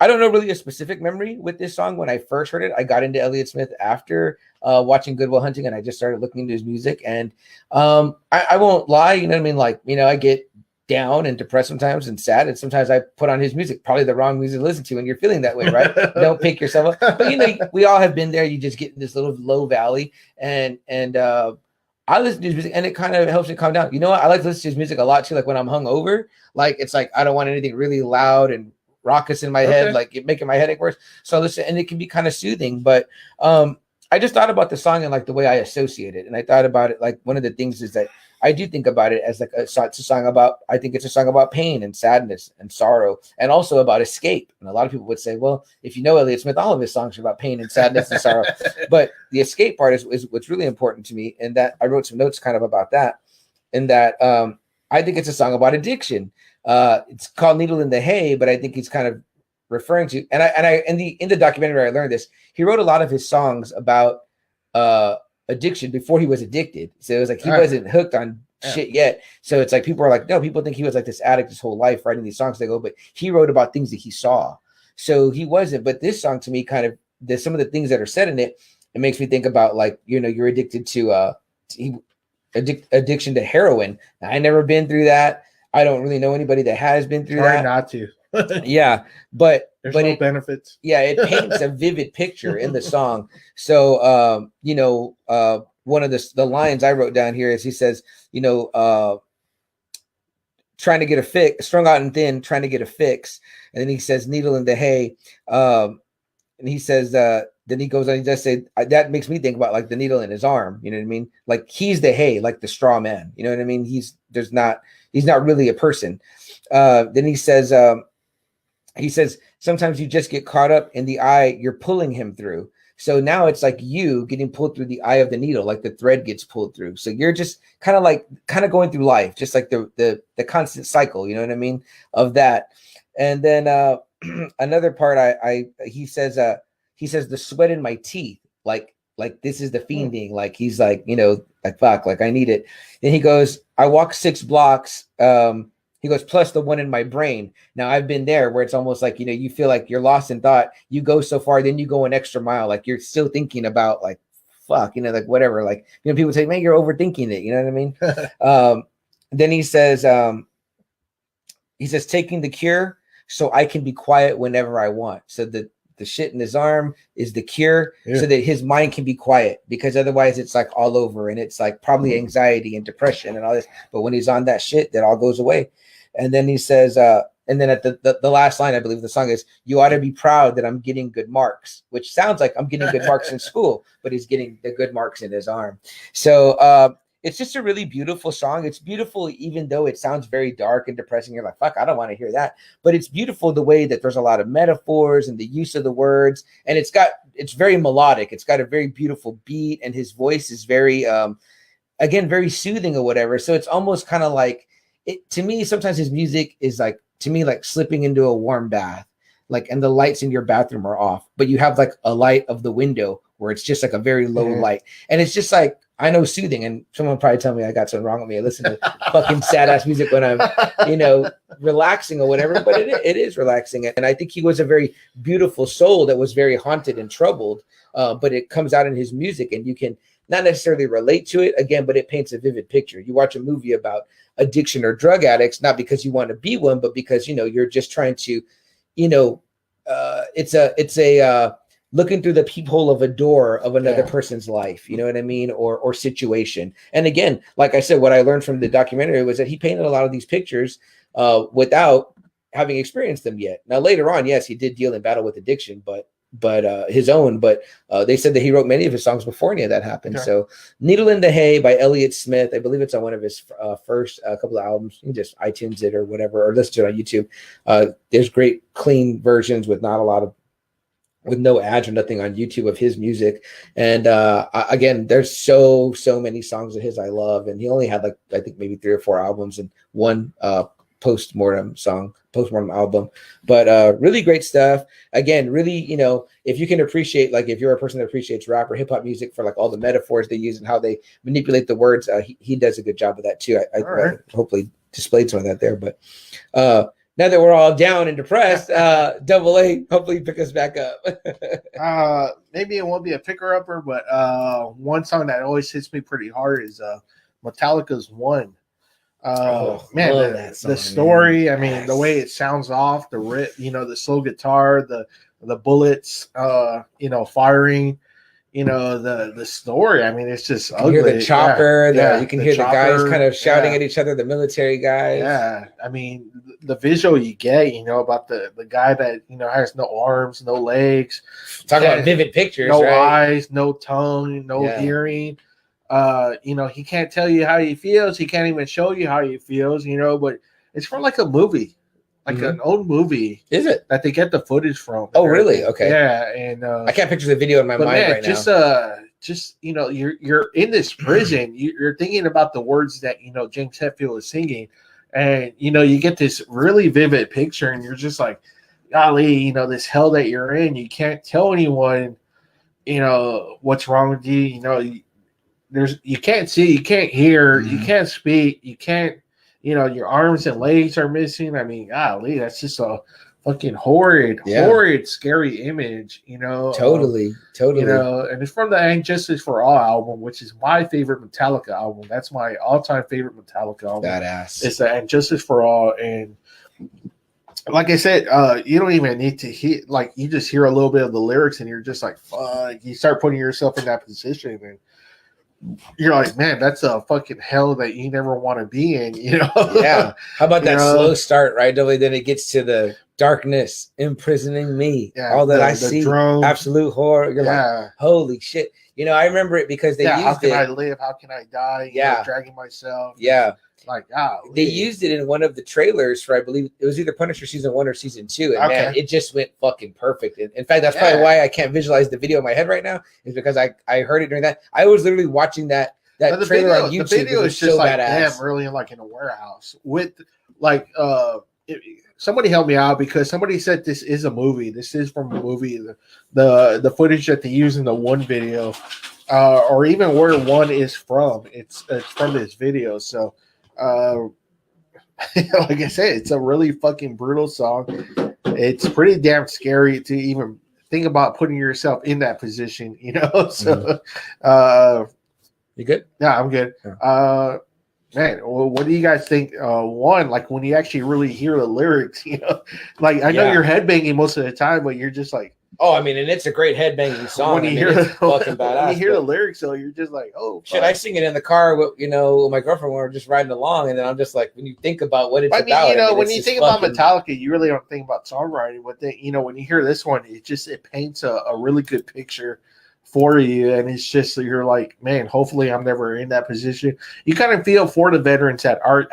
I don't know really a specific memory with this song. When I first heard it, I got into Elliott Smith after watching Good Will Hunting, and I just started looking into his music. And I won't lie, you know what I mean? Like, you know, I get down and depressed sometimes and sad, and sometimes I put on his music, probably the wrong music to listen to, and you're feeling that way, right? Don't pick yourself up. But, you know, we all have been there. You just get in this little low valley, and I listen to his music, and it kind of helps me calm down. You know what? I like to listen to his music a lot too, like when I'm hungover. Like, it's like I don't want anything really loud and raucous in my head, like it making my headache worse. So listen, and it can be kind of soothing. But I just thought about the song and like the way I associate it, and I thought about it like one of the things is that I do think about it as like it's a song about. I think it's a song about pain and sadness and sorrow, and also about escape. And a lot of people would say, well, if you know Elliott Smith, all of his songs are about pain and sadness and sorrow. But the escape part is what's really important to me, and that I wrote some notes kind of about that. In that I think it's a song about addiction. It's called Needle in the Hay, but I think he's kind of referring to, and I in the documentary I learned this. He wrote a lot of his songs about addiction before he was addicted. So it was like he wasn't hooked on shit yet. So it's like people are like, no, people think he was like this addict his whole life writing these songs. They go, but he wrote about things that he saw. So he wasn't. But this song to me, kind of, there's some of the things that are said in it. It makes me think about, like, you know, you're addicted to addiction to heroin. Now, I never been through that. I don't really know anybody that has been through that. Not to. Yeah, but there's no benefits. Yeah, it paints a vivid picture in the song. So, you know, one of the lines I wrote down here is he says, you know, trying to get a fix, strung out and thin, trying to get a fix. And then he says, needle in the hay. And he says, then he goes on, he does say, that makes me think about like the needle in his arm. You know what I mean? Like he's the hay, like the straw man. You know what I mean? He's not really a person. Then he says, sometimes you just get caught up in the eye you're pulling him through. So now it's like you getting pulled through the eye of the needle, like the thread gets pulled through. So you're just kind of going through life, just like the constant cycle, you know what I mean, of that. And then another part, he says the sweat in my teeth, like this is the fiending, like he's like, like fuck, like I need it. Then he goes, I walk 6 blocks. He goes, plus the one in my brain. Now I've been there where it's almost like, you feel like you're lost in thought. You go so far, then you go an extra mile. Like you're still thinking about like, fuck, like whatever. Like, people say, man, you're overthinking it. You know what I mean? Then he says, taking the cure so I can be quiet whenever I want. So the shit in his arm is the cure so that his mind can be quiet, because otherwise it's like all over and it's like probably anxiety and depression and all this. But when he's on that shit, that all goes away. And then he says, and then at the last line, I believe the song is, you ought to be proud that I'm getting good marks, which sounds like I'm getting good marks in school, but he's getting the good marks in his arm. So it's just a really beautiful song. It's beautiful, even though it sounds very dark and depressing. You're like, fuck, I don't want to hear that. But it's beautiful the way that there's a lot of metaphors and the use of the words. And it's very melodic. It's got a very beautiful beat, and his voice is very, again, very soothing or whatever. So it's almost kind of like, to me, sometimes his music is like, to me, like slipping into a warm bath, like, and the lights in your bathroom are off, but you have like a light of the window where it's just like a very low light. And it's just like, I know, soothing. And someone probably tell me I got something wrong with me. I listen to fucking sad ass music when I'm, relaxing or whatever, but it is relaxing. And I think he was a very beautiful soul that was very haunted and troubled. But it comes out in his music, and you can not necessarily relate to it again, but it paints a vivid picture. You watch a movie about addiction or drug addicts, not because you want to be one, but because, you're just trying to, it's a looking through the peephole of a door of another person's life, you know what I mean? Or situation. And again, like I said, what I learned from the documentary was that he painted a lot of these pictures without having experienced them yet. Now, later on, yes, he did deal in battle with addiction, but his own, but they said that he wrote many of his songs before any of that happened. Okay. So Needle in the Hay by Elliott Smith, I believe it's on one of his first couple of albums. You can just iTunes it or whatever, or listen to it on YouTube. There's great clean versions with no ads or nothing on YouTube of his music. And again, there's so many songs of his I love. And he only had like, I think maybe 3 or 4 albums and one postmortem album, but really great stuff. Again, really, if you can appreciate, like if you're a person that appreciates rap or hip hop music for like all the metaphors they use and how they manipulate the words, he does a good job of that too. I hopefully displayed some of that there, but now that we're all down and depressed, Double A, hopefully pick us back up. Maybe it won't be a picker upper, but one song that always hits me pretty hard is Metallica's One. Man, the story, man. I mean, the way it sounds off, the rip, the slow guitar, the bullets, firing, the story. I mean, it's just ugly. You hear the chopper, you can hear the guys kind of shouting at each other, the military guys. Yeah, I mean, the visual you get, about the guy that, has no arms, no legs. Talk about vivid pictures, no right? eyes, no tongue, no hearing. He can't tell you how he feels. He can't even show you how he feels, but it's from like a movie, like an old movie. Is it? That they get the footage from. Oh, really? Okay. Yeah. And I can't picture the video in my mind right now. Just you're in this prison. You're thinking about the words that, James Hetfield is singing. And, you get this really vivid picture and you're just like, golly, this hell that you're in. You can't tell anyone, what's wrong with you. You can't see, you can't hear, you can't speak, you can't, your arms and legs are missing. I mean, golly, that's just a fucking horrid, scary image, Totally. And it's from the And Justice for All album, which is my favorite Metallica album. That's my all-time favorite Metallica album. Badass. It's the And Justice for All. And like I said, you don't even need to hear, like, you just hear a little bit of the lyrics and you're just like, fuck, you start putting yourself in that position and you're like, man, that's a fucking hell that you never want to be in, Yeah. How about that slow start, right? Then it gets to the darkness imprisoning me. Yeah, all that I see, drones. Absolute horror. You're like, holy shit. I remember it because they used it. How can I live? How can I die? Dragging myself. Yeah. Like, they used it in one of the trailers for, I believe it was either Punisher season 1 or season 2, and man, it just went fucking perfect. In fact, that's probably why I can't visualize the video in my head right now, is because I heard it during that. I was literally watching that trailer video, on YouTube. The video is just so like badass. Really like in a warehouse with like somebody help me out because somebody said this is a movie. This is from a movie. The footage that they use in the one video, or even where one is from, it's from this video. So, like I said, it's a really fucking brutal song. It's pretty damn scary to even think about putting yourself in that position, you know. So, you good? Yeah, I'm good. Yeah. Man, well, what do you guys think? One, like when you actually really hear the lyrics, you know, like I know you're headbanging most of the time, but you're just like, oh, I mean, and it's a great headbanging song. When you hear it's fucking badass. When you hear the lyrics, though, you're just like, oh, shit! I sing it in the car with with my girlfriend when we're just riding along, and then I'm just like, when you think about what it's about, you know, when you think about Metallica, you really don't think about songwriting. But then, you know, when you hear this one, it paints a really good picture for you, and it's just you're like, man, hopefully I'm never in that position. You kind of feel for the veterans that are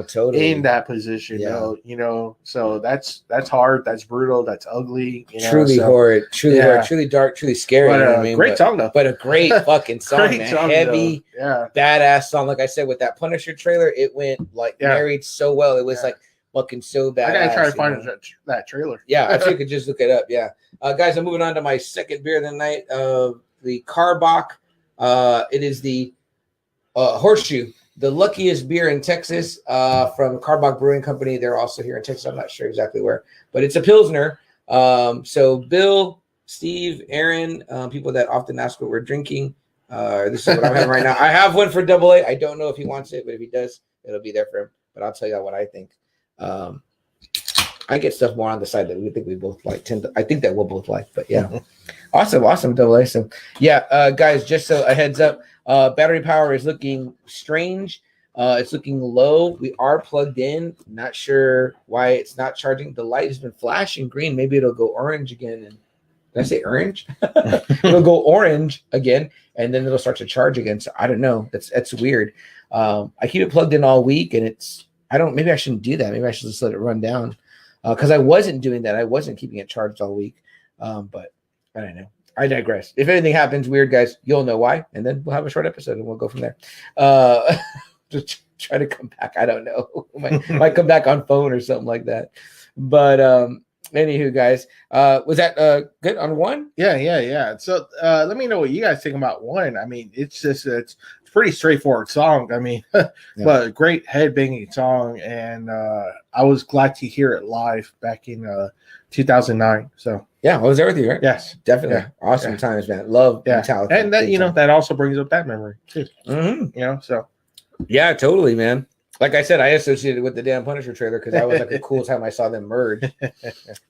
totally in that position, you know. So that's hard, that's brutal, that's ugly, you know, truly horrid, truly horrid, truly dark, truly scary. But, you know what I mean? Great song though, but a great fucking song, great man. Song, heavy, badass song. Like I said, with that Punisher trailer, it went like married so well. It was like fucking so badass. I gotta try to find that trailer. Yeah, I think you could just look it up. Yeah. Guys, I'm moving on to my second beer of the night, the Karbach. It is the Horseshoe, the luckiest beer in Texas from Karbach Brewing Company. They're also here in Texas. I'm not sure exactly where, but it's a Pilsner. So Bill, Steve, Aaron, people that often ask what we're drinking. This is what I'm having right now. I have one for AA. I don't know if he wants it, but if he does, it'll be there for him. But I'll tell you what I think. I get stuff more on the side that we think we both like. I think that we'll both like, but yeah. Awesome, AA. So yeah, guys, just so a heads up, battery power is looking strange. It's looking low. We are plugged in. Not sure why it's not charging. The light has been flashing green. Maybe it'll go orange again. And did I say orange? It'll go orange again, and then it'll start to charge again. So I don't know. That's weird. I keep it plugged in all week, and maybe I shouldn't do that. Maybe I should just let it run down. Because I wasn't doing that. I wasn't keeping it charged all week. But I don't know. I digress. If anything happens weird, guys, you'll know why. And then we'll have a short episode and we'll go from there. Just try to come back. I don't know. might come back on phone or something like that. But anywho, guys, was that good on one? Yeah. So let me know what you guys think about one. I mean, it's pretty straightforward song. I mean, but great headbanging song, and I was glad to hear it live back in 2009. So yeah, I was there with you, right? Yes, definitely. Awesome times, man. Love Metallica, and that that also brings up that memory too. You know, so yeah, totally, man. Like I said, I associated with the damn Punisher trailer because that was like a cool time I saw them merge.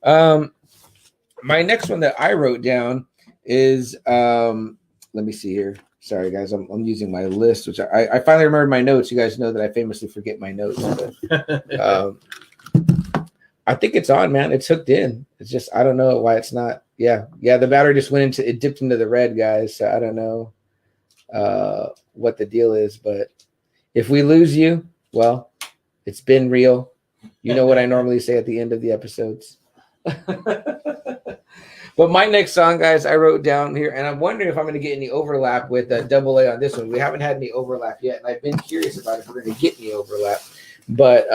My next one that I wrote down is let me see here. Sorry, guys, I'm using my list, which I finally remembered my notes. You guys know that I famously forget my notes. But, I think it's on, man. It's hooked in. It's just I don't know why it's not. Yeah. The battery just dipped into the red, guys. So I don't know what the deal is. But if we lose you, well, it's been real. You know what I normally say at the end of the episodes. But my next song, guys, I wrote down here, and I'm wondering if I'm going to get any overlap with AA on this one. We haven't had any overlap yet, and I've been curious about if we're going to get any overlap. But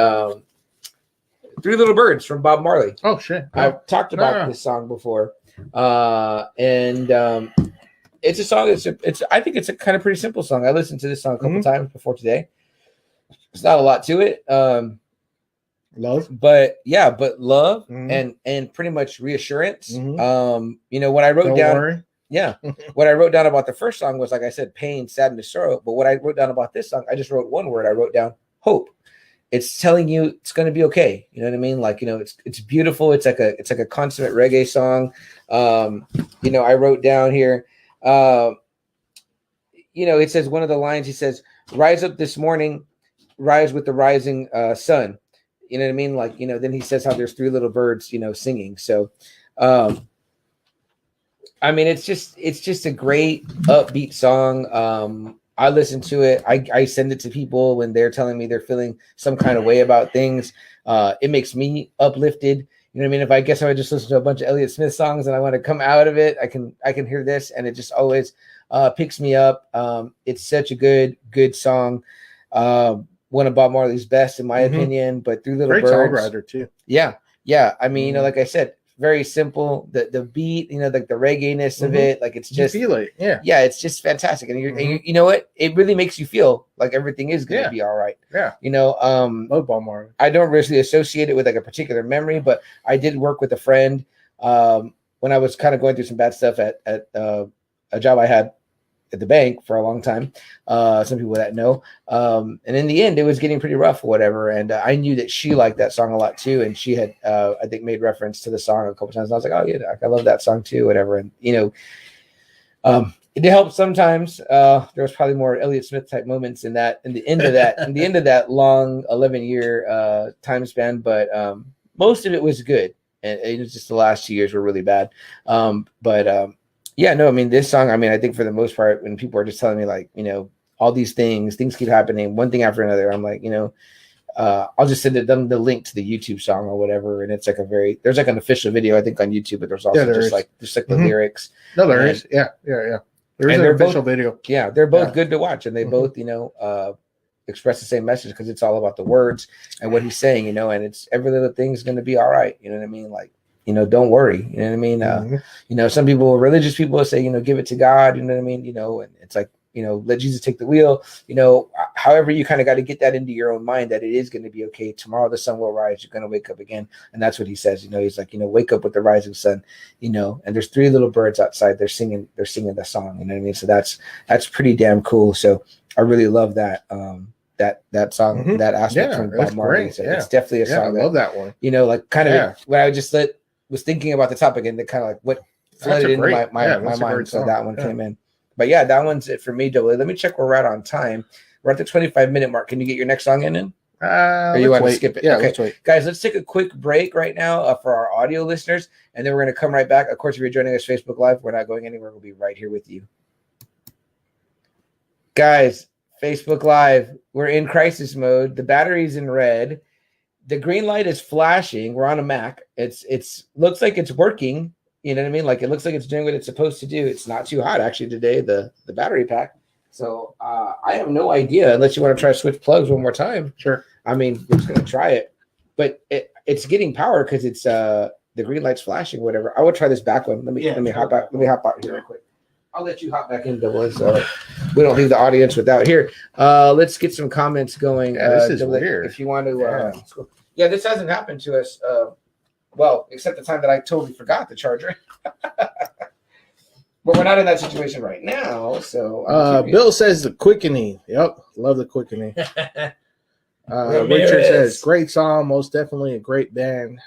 Three Little Birds from Bob Marley. Oh, shit. I've talked about this song before. And it's a song I think it's a kind of pretty simple song. I listened to this song a couple times before today. There's not a lot to it. Love, but love and pretty much reassurance. You know, what I wrote down, what I wrote down about the first song was, like I said, pain, sadness, sorrow. But what I wrote down about this song, I just wrote one word. I wrote down hope. It's telling you it's going to be okay. You know what I mean? Like, you know, it's beautiful. It's like a consummate reggae song. You know, I wrote down here, you know, it says, one of the lines, he says, "Rise up this morning, rise with the rising sun." You know what I mean? Like, you know, then he says how there's three little birds, you know, singing. So, I mean, it's just a great upbeat song. I listen to it. I send it to people when they're telling me they're feeling some kind of way about things. It makes me uplifted. You know what I mean? If I guess I would just listen to a bunch of Elliott Smith songs and I want to come out of it, I can hear this, and it just always picks me up. It's such a good song. one of Bob Marley's best, in my opinion. But Three Little Great Birds, songwriter too. yeah. I mean, you know, like I said, very simple. The beat, you know, like the reggae-ness of it, like it's just you feel it, it's just fantastic. And you know what? It really makes you feel like everything is going to be all right. Yeah, you know, love Bob Marley. I don't really associate it with like a particular memory, but I did work with a friend when I was kind of going through some bad stuff at a job I had at the bank for a long time. Some people that know. And in the end, it was getting pretty rough or whatever. And I knew that she liked that song a lot too. And she had, I think, made reference to the song a couple times. And I was like, oh yeah, I love that song too, whatever. And, you know, it helped sometimes. There was probably more Elliott Smith type moments in the end of that long 11-year time span. But most of it was good. And it was just the last 2 years were really bad. Yeah, no, I mean, this song, I mean, I think for the most part, when people are just telling me like, you know, all these things keep happening, one thing after another, I'm like, you know, I'll just send them the link to the YouTube song or whatever. And it's like there's like an official video, I think, on YouTube, but there's also just like the lyrics. No, there is. Yeah. There is an official video. Yeah, they're both good to watch. And they both, you know, express the same message because it's all about the words and what he's saying, you know, and it's every little thing's going to be all right. You know what I mean? Like, you know, don't worry. You know what I mean? You know, some people, religious people will say, you know, give it to God. You know what I mean? You know, and it's like, you know, let Jesus take the wheel. You know, however, you kind of got to get that into your own mind that it is going to be okay. Tomorrow the sun will rise. You're going to wake up again. And that's what he says. You know, he's like, you know, wake up with the rising sun, you know, and there's 3 little birds outside. They're singing the song. You know what I mean? So that's pretty damn cool. So I really love that. That song, that aspect from Bob Marley. So it's definitely a song. I love that one. You know, like kind of when I was thinking about the topic and kind of like what flooded into my mind. So that one came in. But yeah, that one's it for me, Double A. Let me check where we're at on time. We're at the 25-minute mark. Can you get your next song in? Or you want to skip it? Yeah, okay. Let's wait. Guys, let's take a quick break right now for our audio listeners. And then we're going to come right back. Of course, if you're joining us Facebook Live, we're not going anywhere. We'll be right here with you. Guys, Facebook Live, we're in crisis mode. The battery's in red. The green light is flashing. We're on a Mac. It's looks like it's working. You know what I mean? Like it looks like it's doing what it's supposed to do. It's not too hot actually today, the battery pack. So I have no idea unless you want to try to switch plugs one more time. Sure. I mean, we're just gonna try it. But it's getting power because it's the green light's flashing, whatever. I will try this back one. Let me hop out. Let me hop out here real quick. I'll let you hop back in, Double A, so we don't leave the audience without here. Let's get some comments going. This is Double A, weird. if you want to, this hasn't happened to us. Well, except the time that I totally forgot the charger. But we're not in that situation right now. So Bill says the quickening. Yep, love the quickening. Richard says great song, most definitely a great band.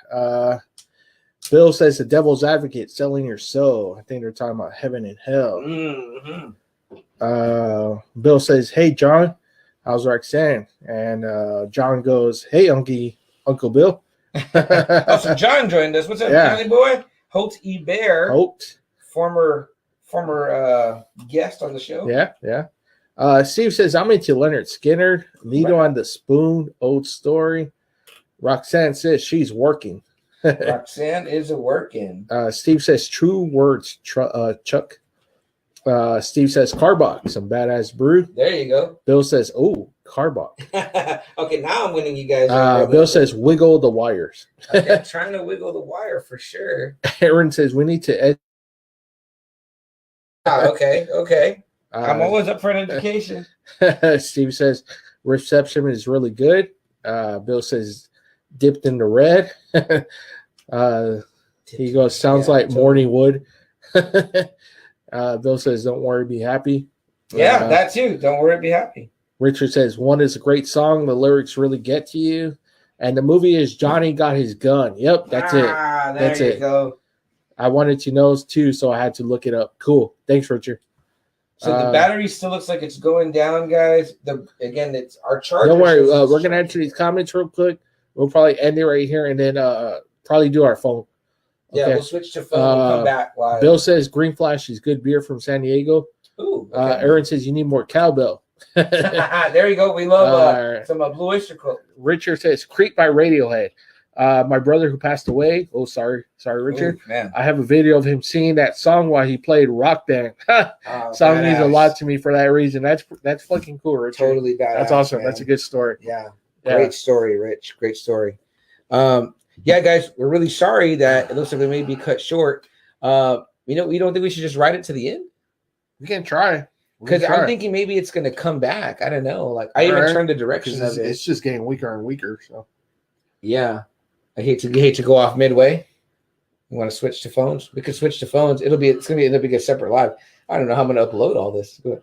Bill says the Devil's Advocate, selling your soul. I think they're talking about heaven and hell. Bill says, hey, John, how's Roxanne? And John goes, hey, Uncle Bill. So John joined us. What's up, Johnny boy? Holt E. Bear. Holt. Former guest on the show. Yeah. Steve says, I'm into Leonard Skinner. Needle on the Spoon, Old Story. Roxanne says she's working. Roxanne is a working. Steve says true words, Chuck. Steve says Carbach, some badass brew. There you go. Bill says, oh, Carbach. Okay, now I'm winning you guys. Bill says wiggle the wires. Okay, I'm trying to wiggle the wire for sure. Aaron says we need to okay. I'm always up for an education. Steve says reception is really good. Bill says dipped in the red. He goes, sounds like morning wood. Bill says, don't worry, be happy. Yeah, that too. Don't worry, be happy. Richard says, one is a great song. The lyrics really get to you. And the movie is Johnny Got His Gun. Yep, that's it. That's it. Go. I wanted to know too, so I had to look it up. Cool. Thanks, Richard. So the battery still looks like it's going down, guys. It's our charger. Don't worry. We're going to answer these comments real quick. We'll probably end it right here and then probably do our phone. Okay. Yeah, we'll switch to phone and come back live. Bill says Green Flash is good beer from San Diego. Ooh, okay. Aaron says you need more cowbell. There you go. We love some Blue Oyster Cult. Richard says Creep by Radiohead. My brother who passed away. Oh, sorry, Richard. Ooh, man. I have a video of him singing that song while he played Rock Band. Song means a lot to me for that reason. That's fucking cool, Richard. Totally badass. That's awesome. Man. That's a good story. Yeah. Great story, Rich. Great story. Yeah, guys, we're really sorry that it looks like we may be cut short. You don't think we should just ride it to the end? We can try. Because I'm thinking maybe it's going to come back. I don't know. Like I even turned the direction of it. It's just getting weaker and weaker. So yeah, I hate to go off midway. You want to switch to phones? We could switch to phones. It's gonna end up being a separate live. I don't know how I'm gonna upload all this. But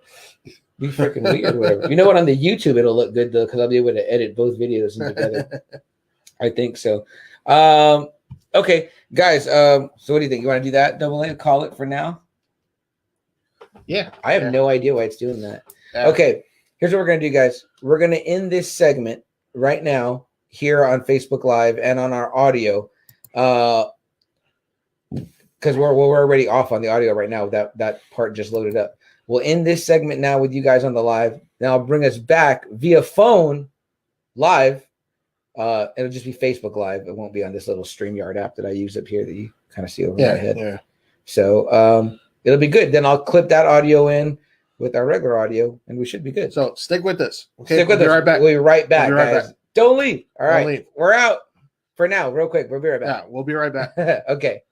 be freaking weird, whatever. You know what? On the YouTube, it'll look good though because I'll be able to edit both videos in together. I think so. Okay, guys. So what do you think? You want to do that? Double A, call it for now. Yeah, I have no idea why it's doing that. Yeah. Okay, here's what we're gonna do, guys. We're gonna end this segment right now here on Facebook Live and on our audio, because we're already off on the audio right now. That part just loaded up. We'll end this segment now with you guys on the live. Then I'll bring us back via phone live. It'll just be Facebook Live. It won't be on this little StreamYard app that I use up here that you kind of see over my head. Yeah. So it'll be good. Then I'll clip that audio in with our regular audio, and we should be good. So stick with us. Okay, stick with us. Right back. We'll be right back, guys. Don't leave. All right, leave. We're out for now. Real quick, we'll be right back. Yeah, we'll be right back. Okay.